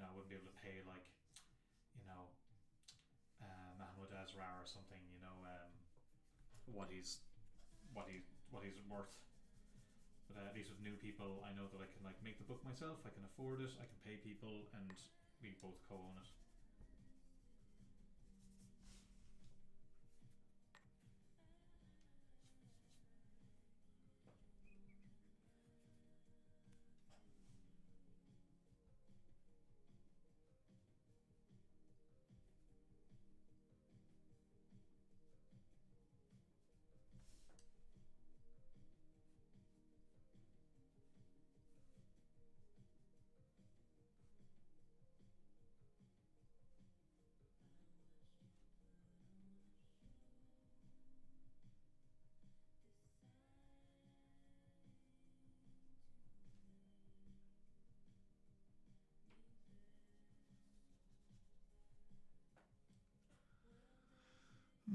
I wouldn't be able to pay like, Mahmoud Asrar or something. What he's worth. But at least with new people, I know that I can like make the book myself. I can afford it. I can pay people, and we both co-own it.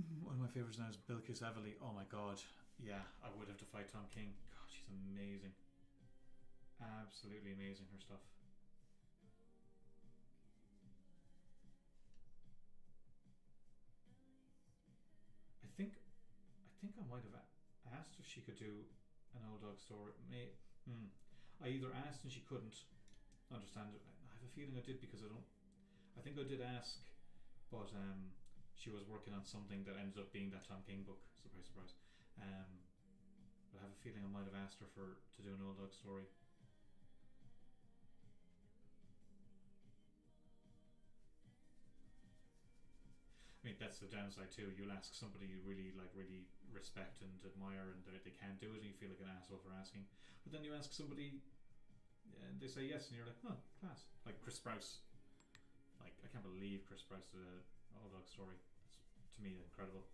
One of my favourites now is Bilquis Evely. Oh my god. Yeah, I would have to fight Tom King. God, she's amazing. Absolutely amazing, her stuff. I think I might have asked if she could do an old dog story. I either asked and she couldn't understand it. I have a feeling I did because I think I did ask, but she was working on something that ended up being that Tom King book. Surprise, surprise. But I have a feeling I might have asked her to do an old dog story. I mean, that's the downside too. You'll ask somebody you really respect and admire, and they can't do it, and you feel like an asshole for asking. But then you ask somebody, and they say yes, and you're like, oh, class. Like Chris Sprouse. Like, I can't believe Chris Sprouse did an old dog story. It's, to me, incredible.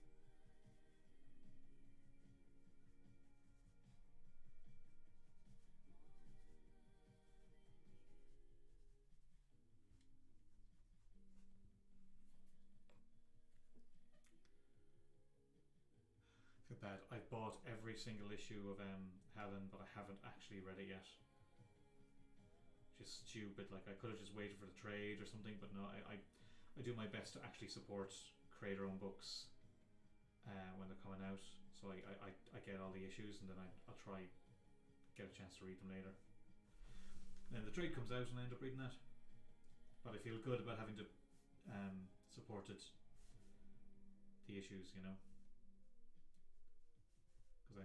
Feel bad. I've bought every single issue of Helen, but I haven't actually read it yet. Just stupid. Like, I could have just waited for the trade or something, but no, I do my best to actually support creator-owned books when they're coming out. So I get all the issues, and then I'll try get a chance to read them later. And then the trade comes out, and I end up reading that. But I feel good about having to supported the issues, you know. Because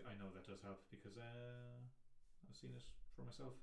I know that does help, because I've seen it for myself.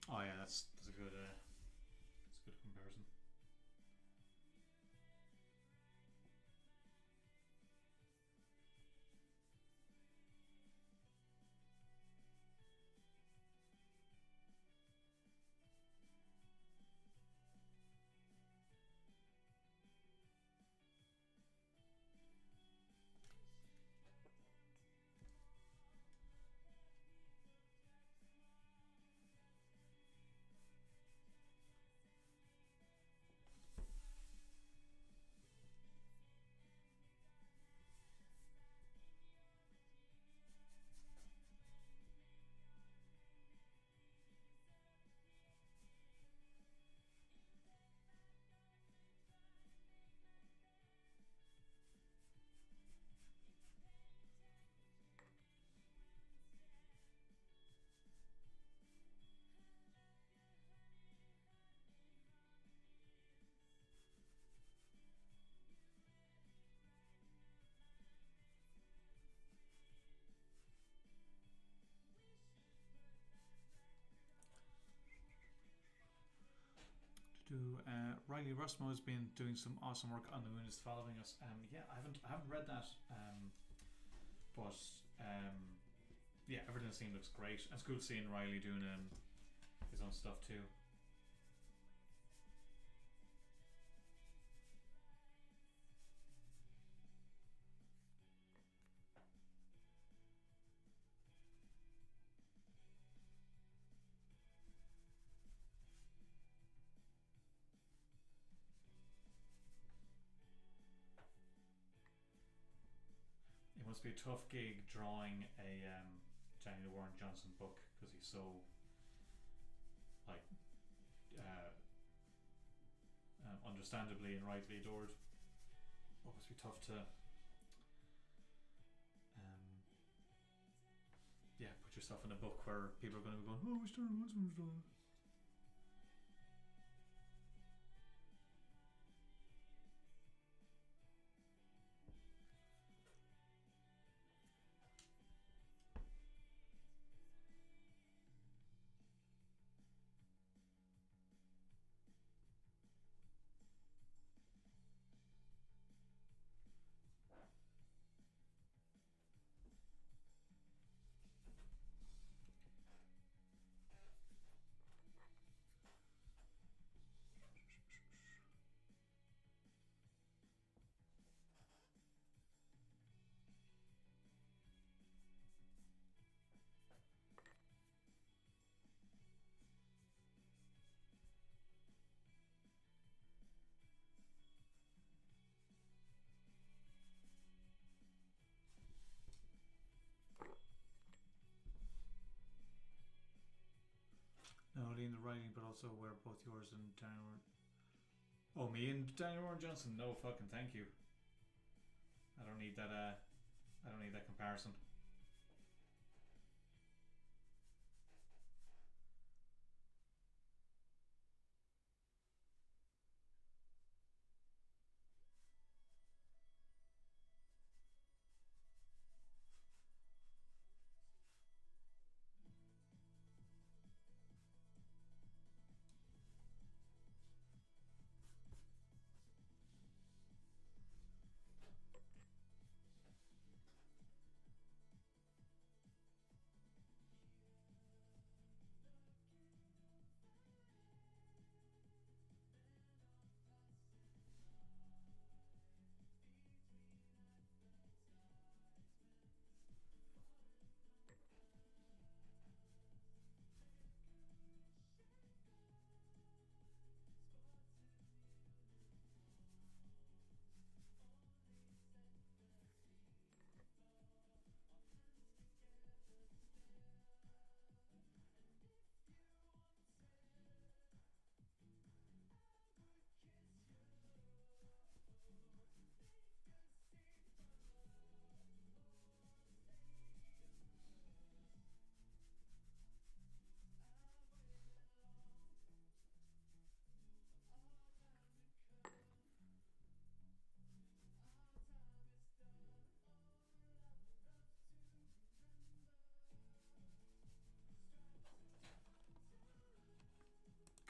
Oh yeah, that's a good comparison. Riley Rusmo has been doing some awesome work on The Moon is Following Us. Yeah, I haven't read that, but yeah, everything I've seen looks great. And it's cool seeing Riley doing his own stuff too. It must be a tough gig drawing a Daniel Warren Johnson book, because he's so like understandably and rightly adored. It must be tough to yeah, put yourself in a book where people are going to be going, oh, we started once when we started. in the writing, but also where both yours and Daniel. Oh, me and Daniel Warren Johnson. No fucking thank you. I don't need that. I don't need that comparison.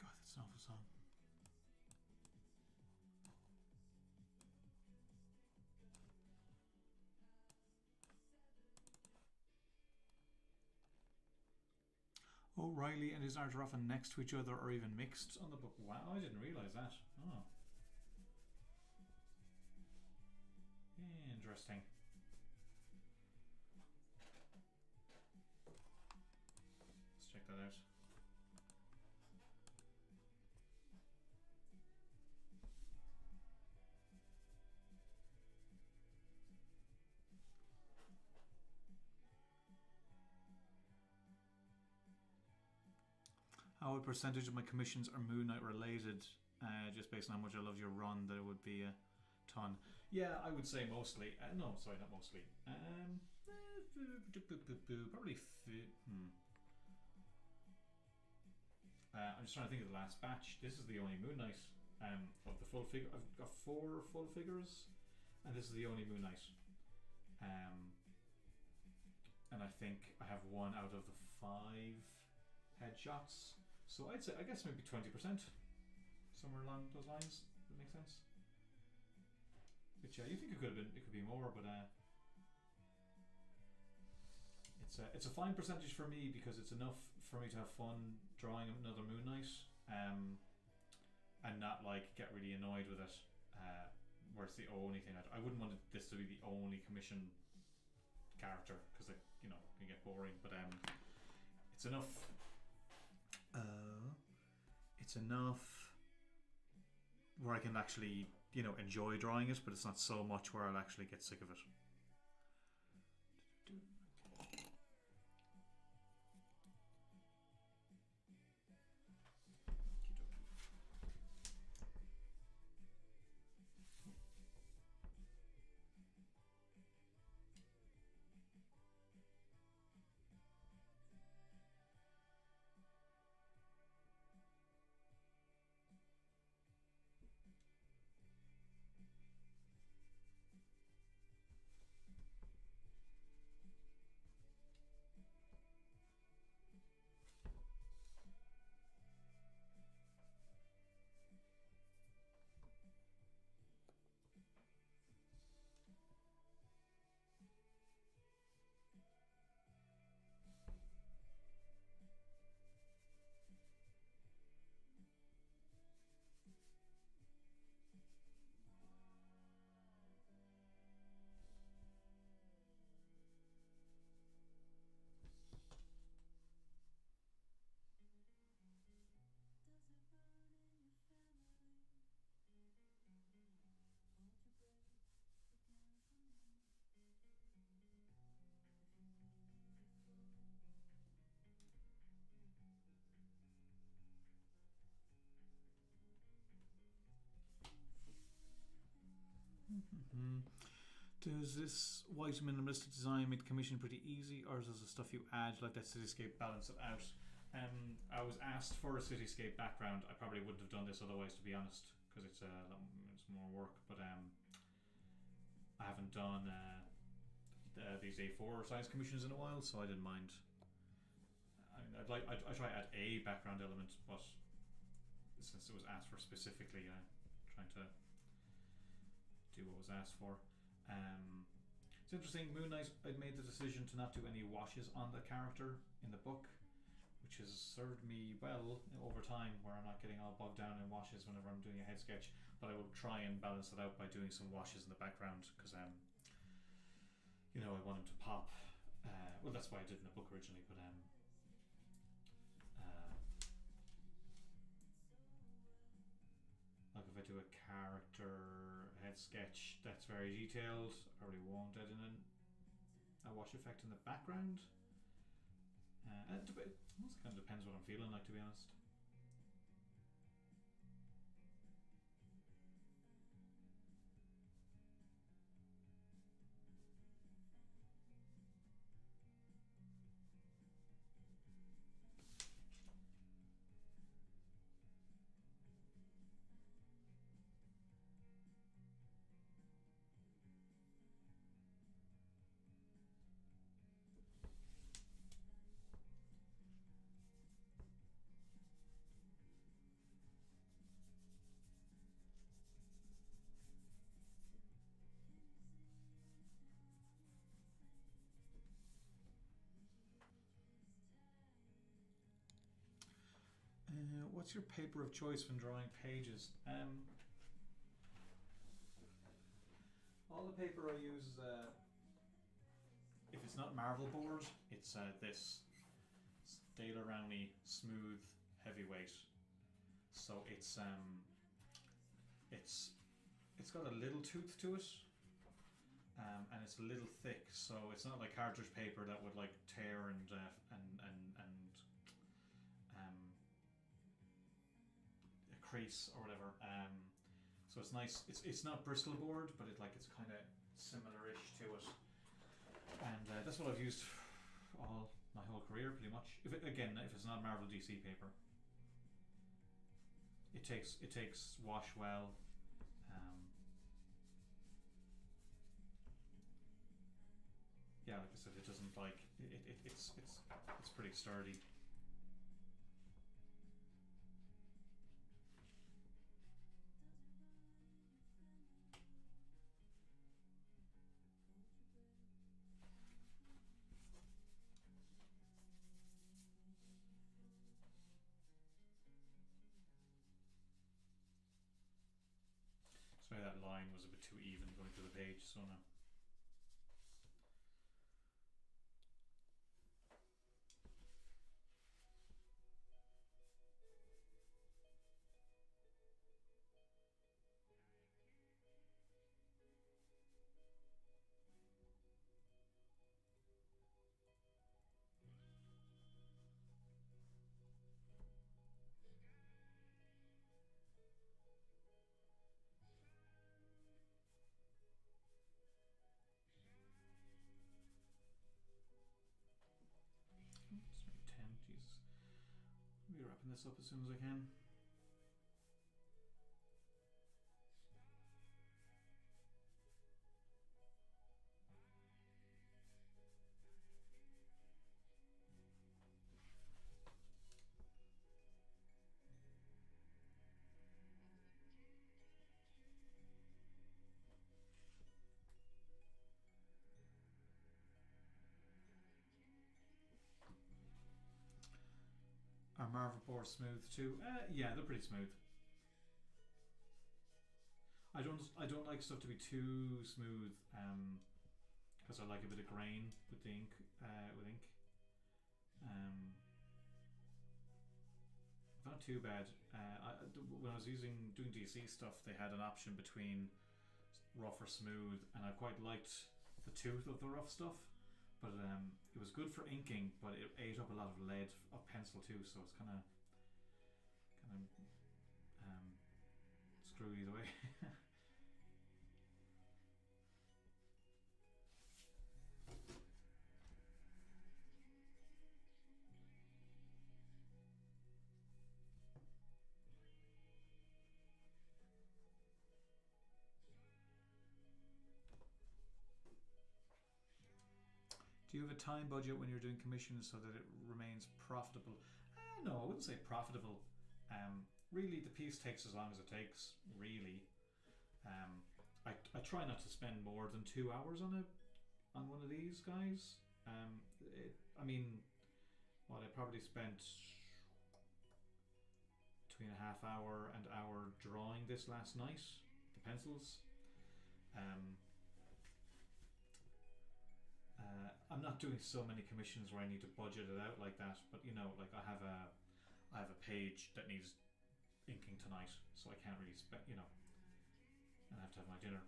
God, that's an awful song. O'Reilly and his art are often next to each other or even mixed on the book. Wow, I didn't realise that. Oh. Interesting. Let's check that out. What percentage of my commissions are Moon Knight related? Just based on how much I love your run, that it would be a ton. Yeah, I would say mostly. No, sorry, not mostly. Probably. I'm just trying to think of the last batch. This is the only Moon Knight of the full figure. I've got 4 full figures, and this is the only Moon Knight. And I think I have 1 out of the 5 headshots. So I'd say, I guess maybe 20%, somewhere along those lines. Does that make sense? But yeah, you think it could be more, but it's a fine percentage for me because it's enough for me to have fun drawing another Moon Knight, and not like get really annoyed with it. Where it's the only thing I wouldn't want this to be the only commission character because it can get boring. But it's enough. It's enough where I can actually, enjoy drawing it, but it's not so much where I'll actually get sick of it. Hmm. Does this white minimalistic design make the commission pretty easy, or does the stuff you add, like that cityscape, balance it out? I was asked for a cityscape background. I probably wouldn't have done this otherwise, to be honest, because it's more work. But I haven't done these A4 size commissions in a while, so I didn't mind. I try to add a background element, but since it was asked for specifically, trying to do what was asked for. It's interesting. Moon Knight, I'd made the decision to not do any washes on the character in the book, which has served me well over time, where I'm not getting all bogged down in washes whenever I'm doing a head sketch. But I will try and balance it out by doing some washes in the background, because I want him to pop. Well, that's why I did in the book originally, but like if I do a character head sketch that's very detailed, I probably won't add in a wash effect in the background. It also kind of depends what I'm feeling like, to be honest. What's your paper of choice when drawing pages? All the paper I use is if it's not Marvel board, it's this Dale Rowney smooth heavyweight. So it's got a little tooth to it, and it's a little thick. So it's not like cartridge paper that would like tear and crease or whatever. So it's nice. It's not Bristol board, but it's kind of similar-ish to it, and that's what I've used all my whole career, pretty much. If it's not Marvel DC paper, it takes wash well. Yeah, like I said, it doesn't it's pretty sturdy. Sorry, that line was a bit too even going through the page, so now. It's 10, Jesus. I'll be wrapping this up as soon as I can. Are Marvel boards smooth too? Yeah, they're pretty smooth. I don't like stuff to be too smooth, because I like a bit of grain with the ink. Not too bad. When I was doing DC stuff, they had an option between rough or smooth, and I quite liked the tooth of the rough stuff. But it was good for inking, but it ate up a lot of lead of pencil too, so it's kind of screwy either way. Do you have a time budget when you're doing commissions so that it remains profitable? No, I wouldn't say profitable. Really, the piece takes as long as it takes. Really, I try not to spend more than 2 hours on one of these guys. I mean, what I probably spent between a half hour and hour drawing this last night. The pencils. I'm not doing so many commissions where I need to budget it out like that, but like I have a page that needs inking tonight, so I can't really spend, and I have to have my dinner.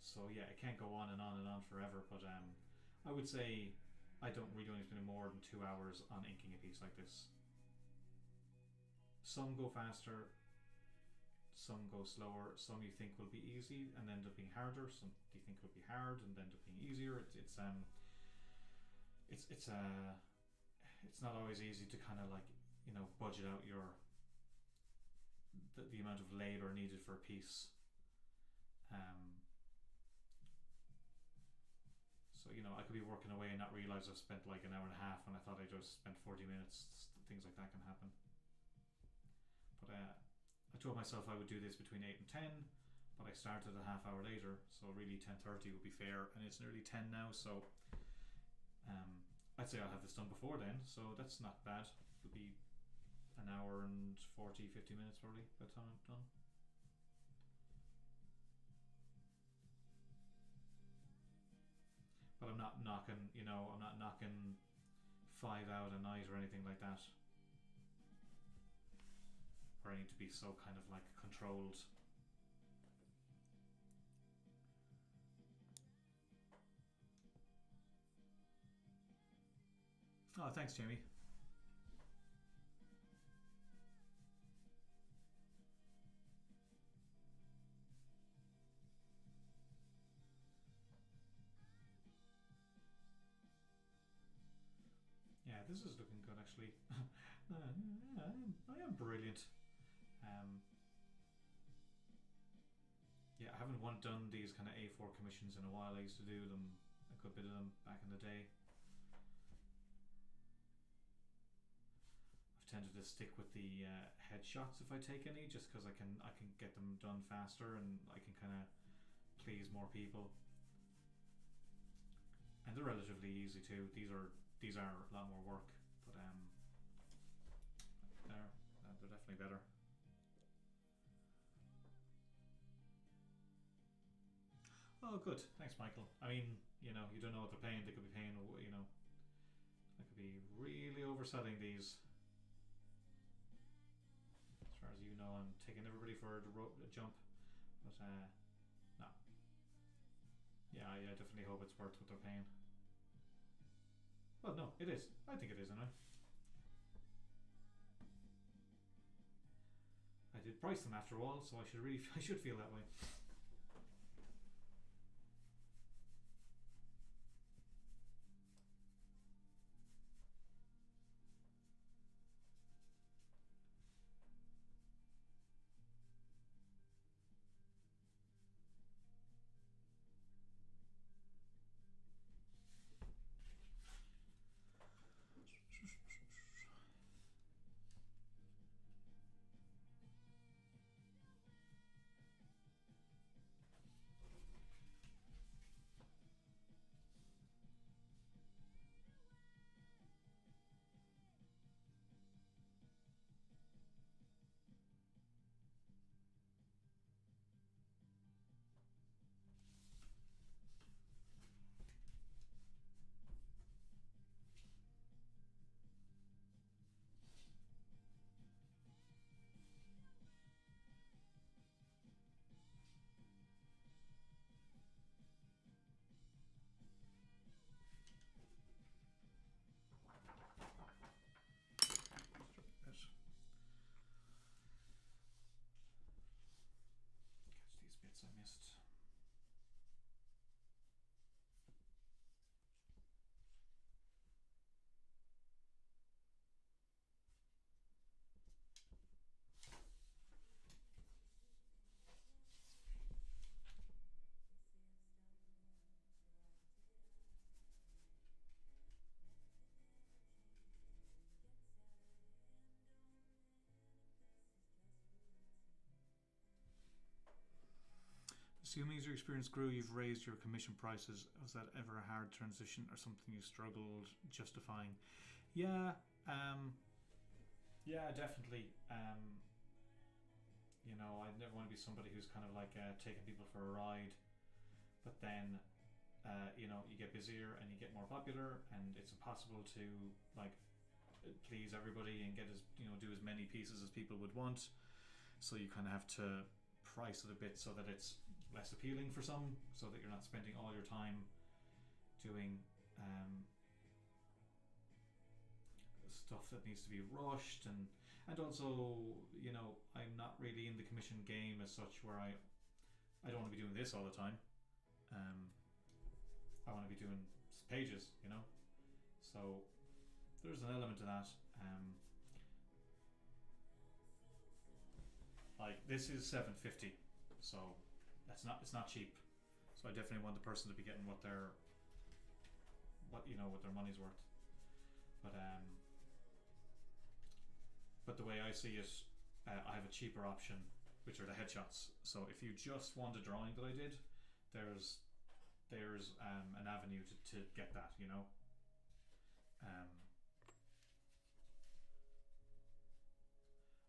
So yeah, it can't go on and on and on forever. But I would say I don't really only spend more than 2 hours on inking a piece like this. Some go faster, some go slower, some you think will be easy and end up being harder, some you think will be hard and end up being easier. It's not always easy to kind of like budget out the amount of labor needed for a piece. So I could be working away and not realize I've spent like an hour and a half when I thought I just spent 40 minutes. Things like that can happen. But I told myself I would do this between 8 and 10, but I started a half hour later, so really 10:30 would be fair, and it's nearly 10 now, so I'd say I'll have this done before then, so that's not bad. It'll be an hour and 40-50 minutes probably by the time I'm done. But I'm not knocking 5 out a night or anything like that. Where I need to be so kind of like controlled. Oh, thanks, Jamie. Yeah, this is looking good actually. I am brilliant. Yeah, I haven't done these kind of A4 commissions in a while. I used to do them, a good bit of them back in the day. I've tended to stick with the headshots if I take any, just because I can get them done faster and I can kind of please more people. And they're relatively easy too. These are a lot more work, but they're definitely better. Oh, good. Thanks, Michael. I mean, you don't know what they're paying. They could be paying, I could be really overselling these. As far as you know, I'm taking everybody for a jump, but no. Yeah, I definitely hope it's worth what they're paying. Well, no, it is. I think it is, anyway. I did price them after all, so I should feel that way. Assuming as your experience grew, you've raised your commission prices. Was that ever a hard transition or something you struggled justifying? Yeah, yeah, definitely. You know, I never want to be somebody who's kind of like taking people for a ride, but then you know, you get busier and you get more popular, and it's impossible to like please everybody and get as, you know, do as many pieces as people would want. So you kind of have to price it a bit so that it's less appealing for some, so that you're not spending all your time doing stuff that needs to be rushed, and also, you know, I'm not really in the commission game as such, where I don't want to be doing this all the time. I want to be doing pages, you know. So there's an element to that. Like this is $7.50, so it's not cheap. So I definitely want the person to be getting what their money's worth. But the way I see it, I have a cheaper option, which are the headshots. So if you just want a drawing that I did, there's an avenue to get that, you know.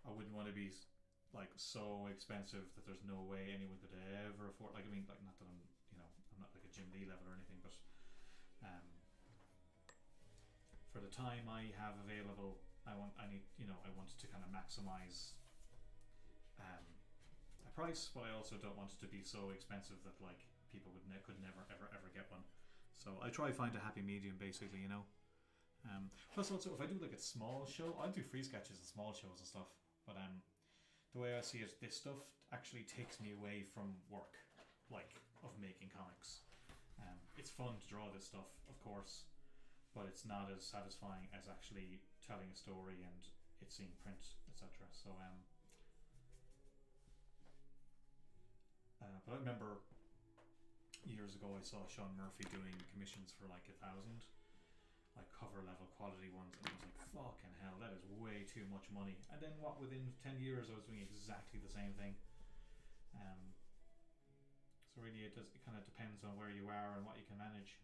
I wouldn't want to be like so expensive that there's no way anyone could ever afford. Like, I mean, like, not that I'm, you know, I'm not like a Jim Lee level or anything, but for the time I have available, I want to kind of maximize a price, but I also don't want it to be so expensive that like people could never ever get one. So I try to find a happy medium, basically, you know. Plus, also, if I do like a small show, I do free sketches and small shows and stuff. But the way I see it, this stuff actually takes me away from work, like of making comics. It's fun to draw this stuff, of course, but it's not as satisfying as actually telling a story and it seeing print, etc. So, but I remember years ago I saw Sean Murphy doing commissions for like 1,000, like cover level quality ones, and I was like, fucking hell, that is way too much money. And then within 10 years I was doing exactly the same thing. So really it kind of depends on where you are and what you can manage.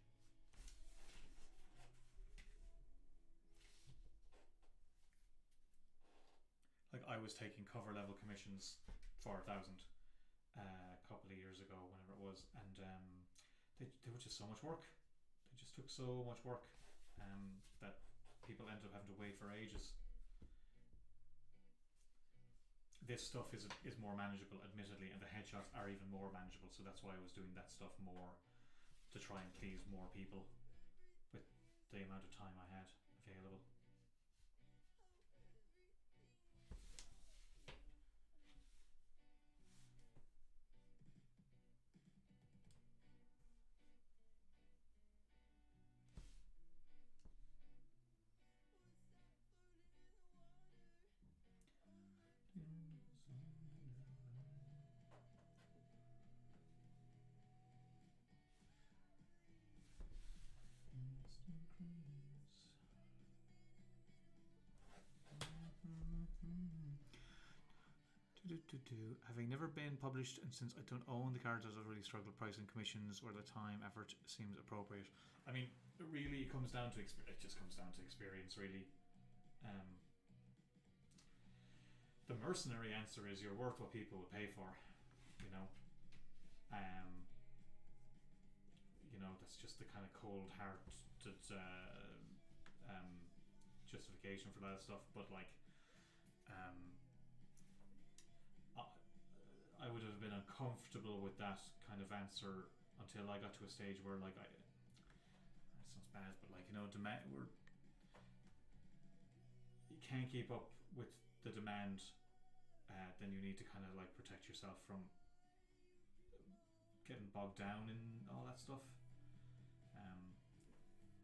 Like, I was taking cover level commissions for 1,000 a couple of years ago, whenever it was, and they were just so much work. They just took so much work that people ended up having to wait for ages. This stuff is more manageable, admittedly, and the headshots are even more manageable. So that's why I was doing that stuff more, to try and please more people with the amount of time I had available. Having never been published and since I don't own the characters, I've really struggled pricing commissions where the time effort seems appropriate. I mean, it really comes down to it just comes down to experience, really. The mercenary answer is you're worth what people would pay for, you know. You know, that's just the kind of cold heart justification for that stuff. But like, I would have been uncomfortable with that kind of answer until I got to a stage where, like, it sounds bad, but like, you know, you can't keep up with the demand. Then you need to kind of like protect yourself from getting bogged down in all that stuff.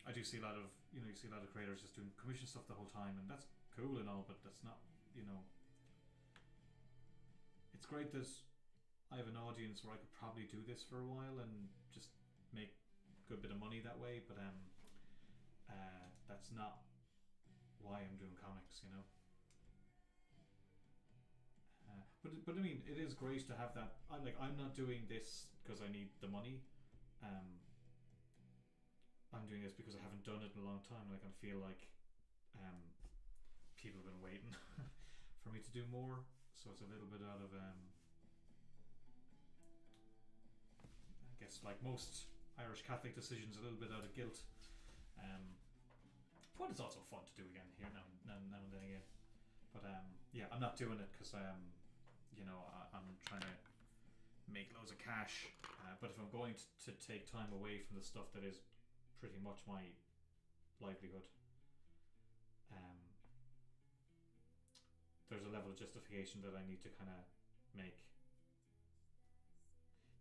I do see a lot of, you see a lot of creators just doing commission stuff the whole time, and that's cool and all, but that's not, it's great that I have an audience where I could probably do this for a while and just make a good bit of money that way, but that's not why I'm doing comics, but I mean, it is great to have that. I'm not doing this because I need the money. Um, I'm doing this because I haven't done it in a long time. Like, I feel like um, people have been waiting for me to do more. So it's a little bit out of I guess, like most Irish Catholic decisions, a little bit out of guilt. Um, but it's also fun to do again here now and then again. But yeah, I'm not doing it because I'm trying to make loads of cash. But if I'm going to take time away from the stuff that is pretty much my livelihood, um, there's a level of justification that I need to kind of make.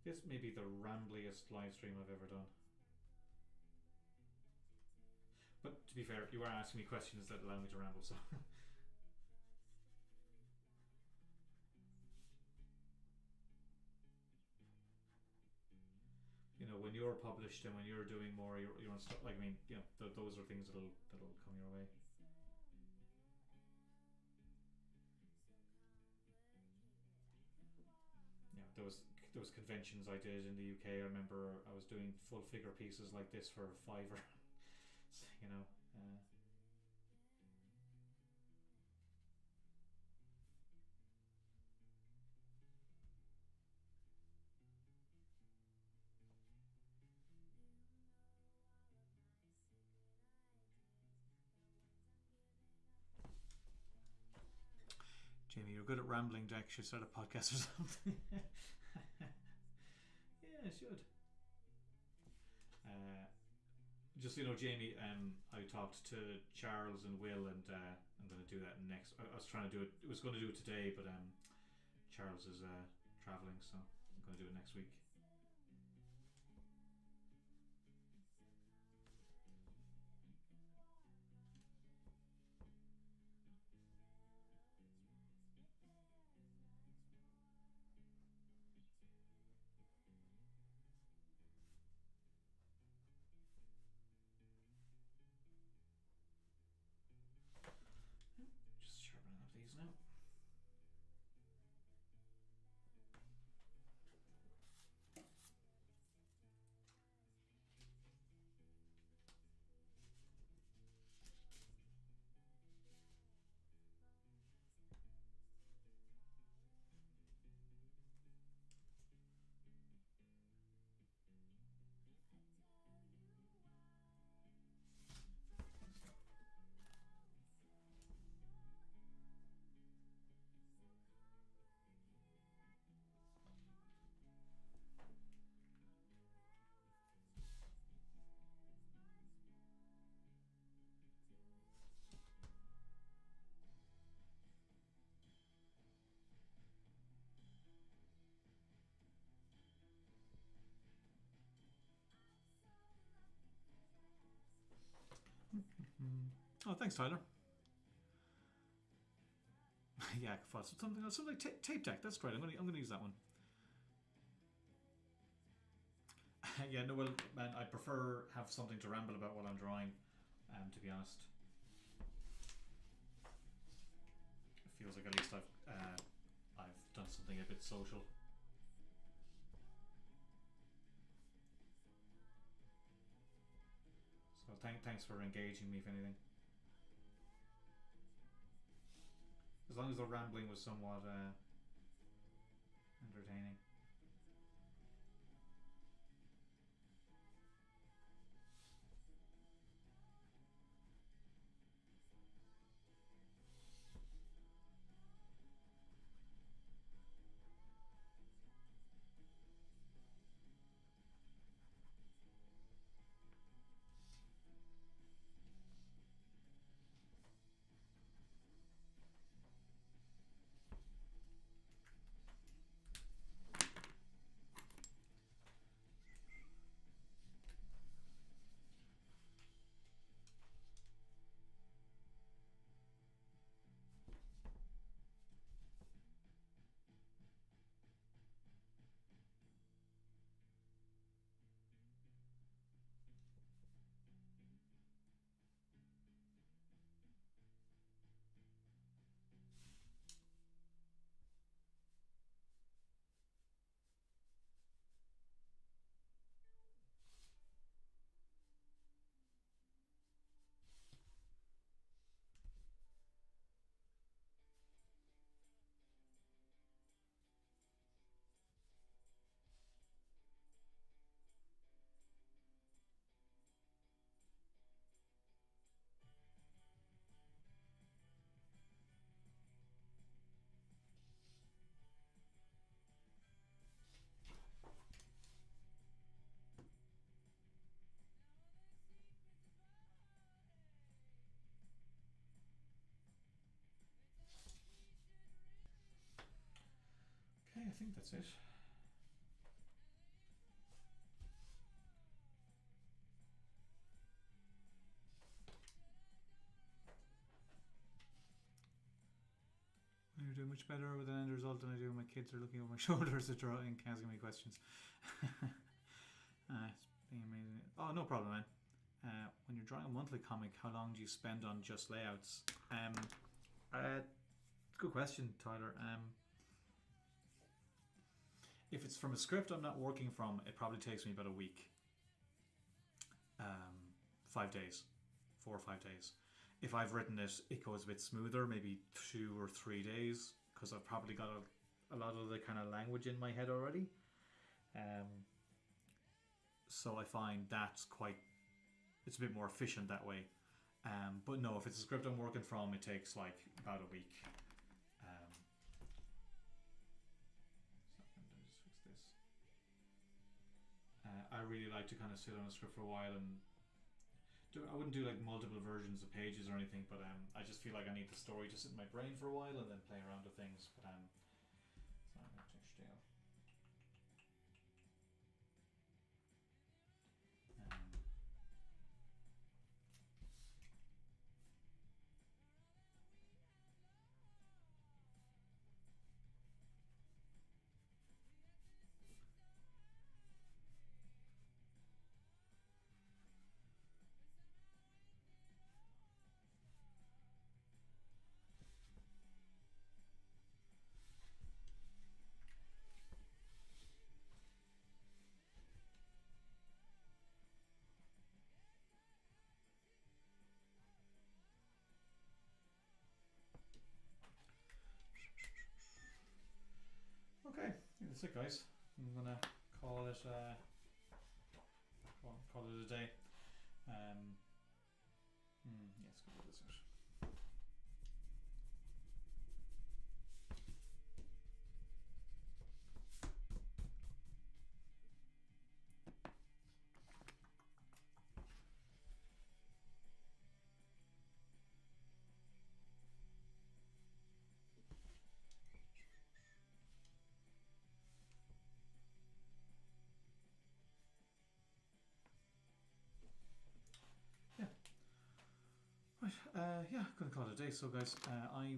This may be the rambliest live stream I've ever done. But to be fair, you are asking me questions that allow me to ramble, so. When you're published and when you're doing more, you're on stuff. Like, I mean, those are things that'll come your way. There was conventions I did in the UK. I remember I was doing full figure pieces like this for a fiver. you know. Jamie, you're good at rambling. Jack should start a podcast or something. Yeah, I should. Just Jamie. I talked to Charles and Will, and I'm going to do that next. I was trying to do it. I was going to do it today, but Charles is traveling, so I'm going to do it next week. Just sharpening up these now. Oh, thanks, Tyler. Yeah, something like tape deck. That's great. I'm gonna use that one. Yeah, no, well, man, I prefer have something to ramble about while I'm drawing. To be honest, it feels like at least I've done something a bit social. So thanks for engaging me, if anything. As long as the rambling was somewhat entertaining. I think that's it. You're doing much better with an end result than I do. My kids are looking over my shoulders at drawing, asking me questions. It's being amazing. Oh, no problem, man. When you're drawing a monthly comic, how long do you spend on just layouts? Good question, Tyler. If it's from a script I'm not working from, it probably takes me about a week. 5 days. 4 or 5 days. If I've written it, it goes a bit smoother, maybe 2 or 3 days, because I've probably got a lot of the kind of language in my head already. So I find that's it's a bit more efficient that way. But no, if it's a script I'm working from, it takes like about a week. I really like to kind of sit on a script for a while and I wouldn't do like multiple versions of pages or anything, but I just feel like I need the story to sit in my brain for a while and then play around with things. But it's not much still. Okay, that's it, guys. I'm gonna call it call it a day. Yes, go with this out. Yeah, gonna call it a day. So, guys, I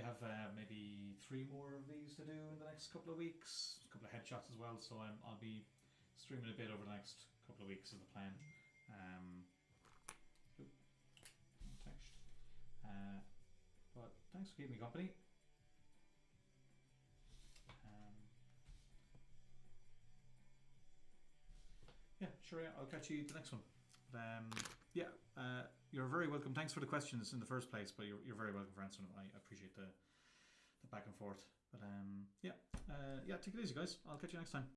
have maybe 3 more of these to do in the next couple of weeks. A couple of headshots as well. So I'll be streaming a bit over the next couple of weeks is the plan. Text. But thanks for keeping me company. Yeah, sure. Yeah, I'll catch you the next one. You're very welcome. Thanks for the questions in the first place, but you're very welcome for answering them. I appreciate the back and forth. But take it easy, guys. I'll catch you next time.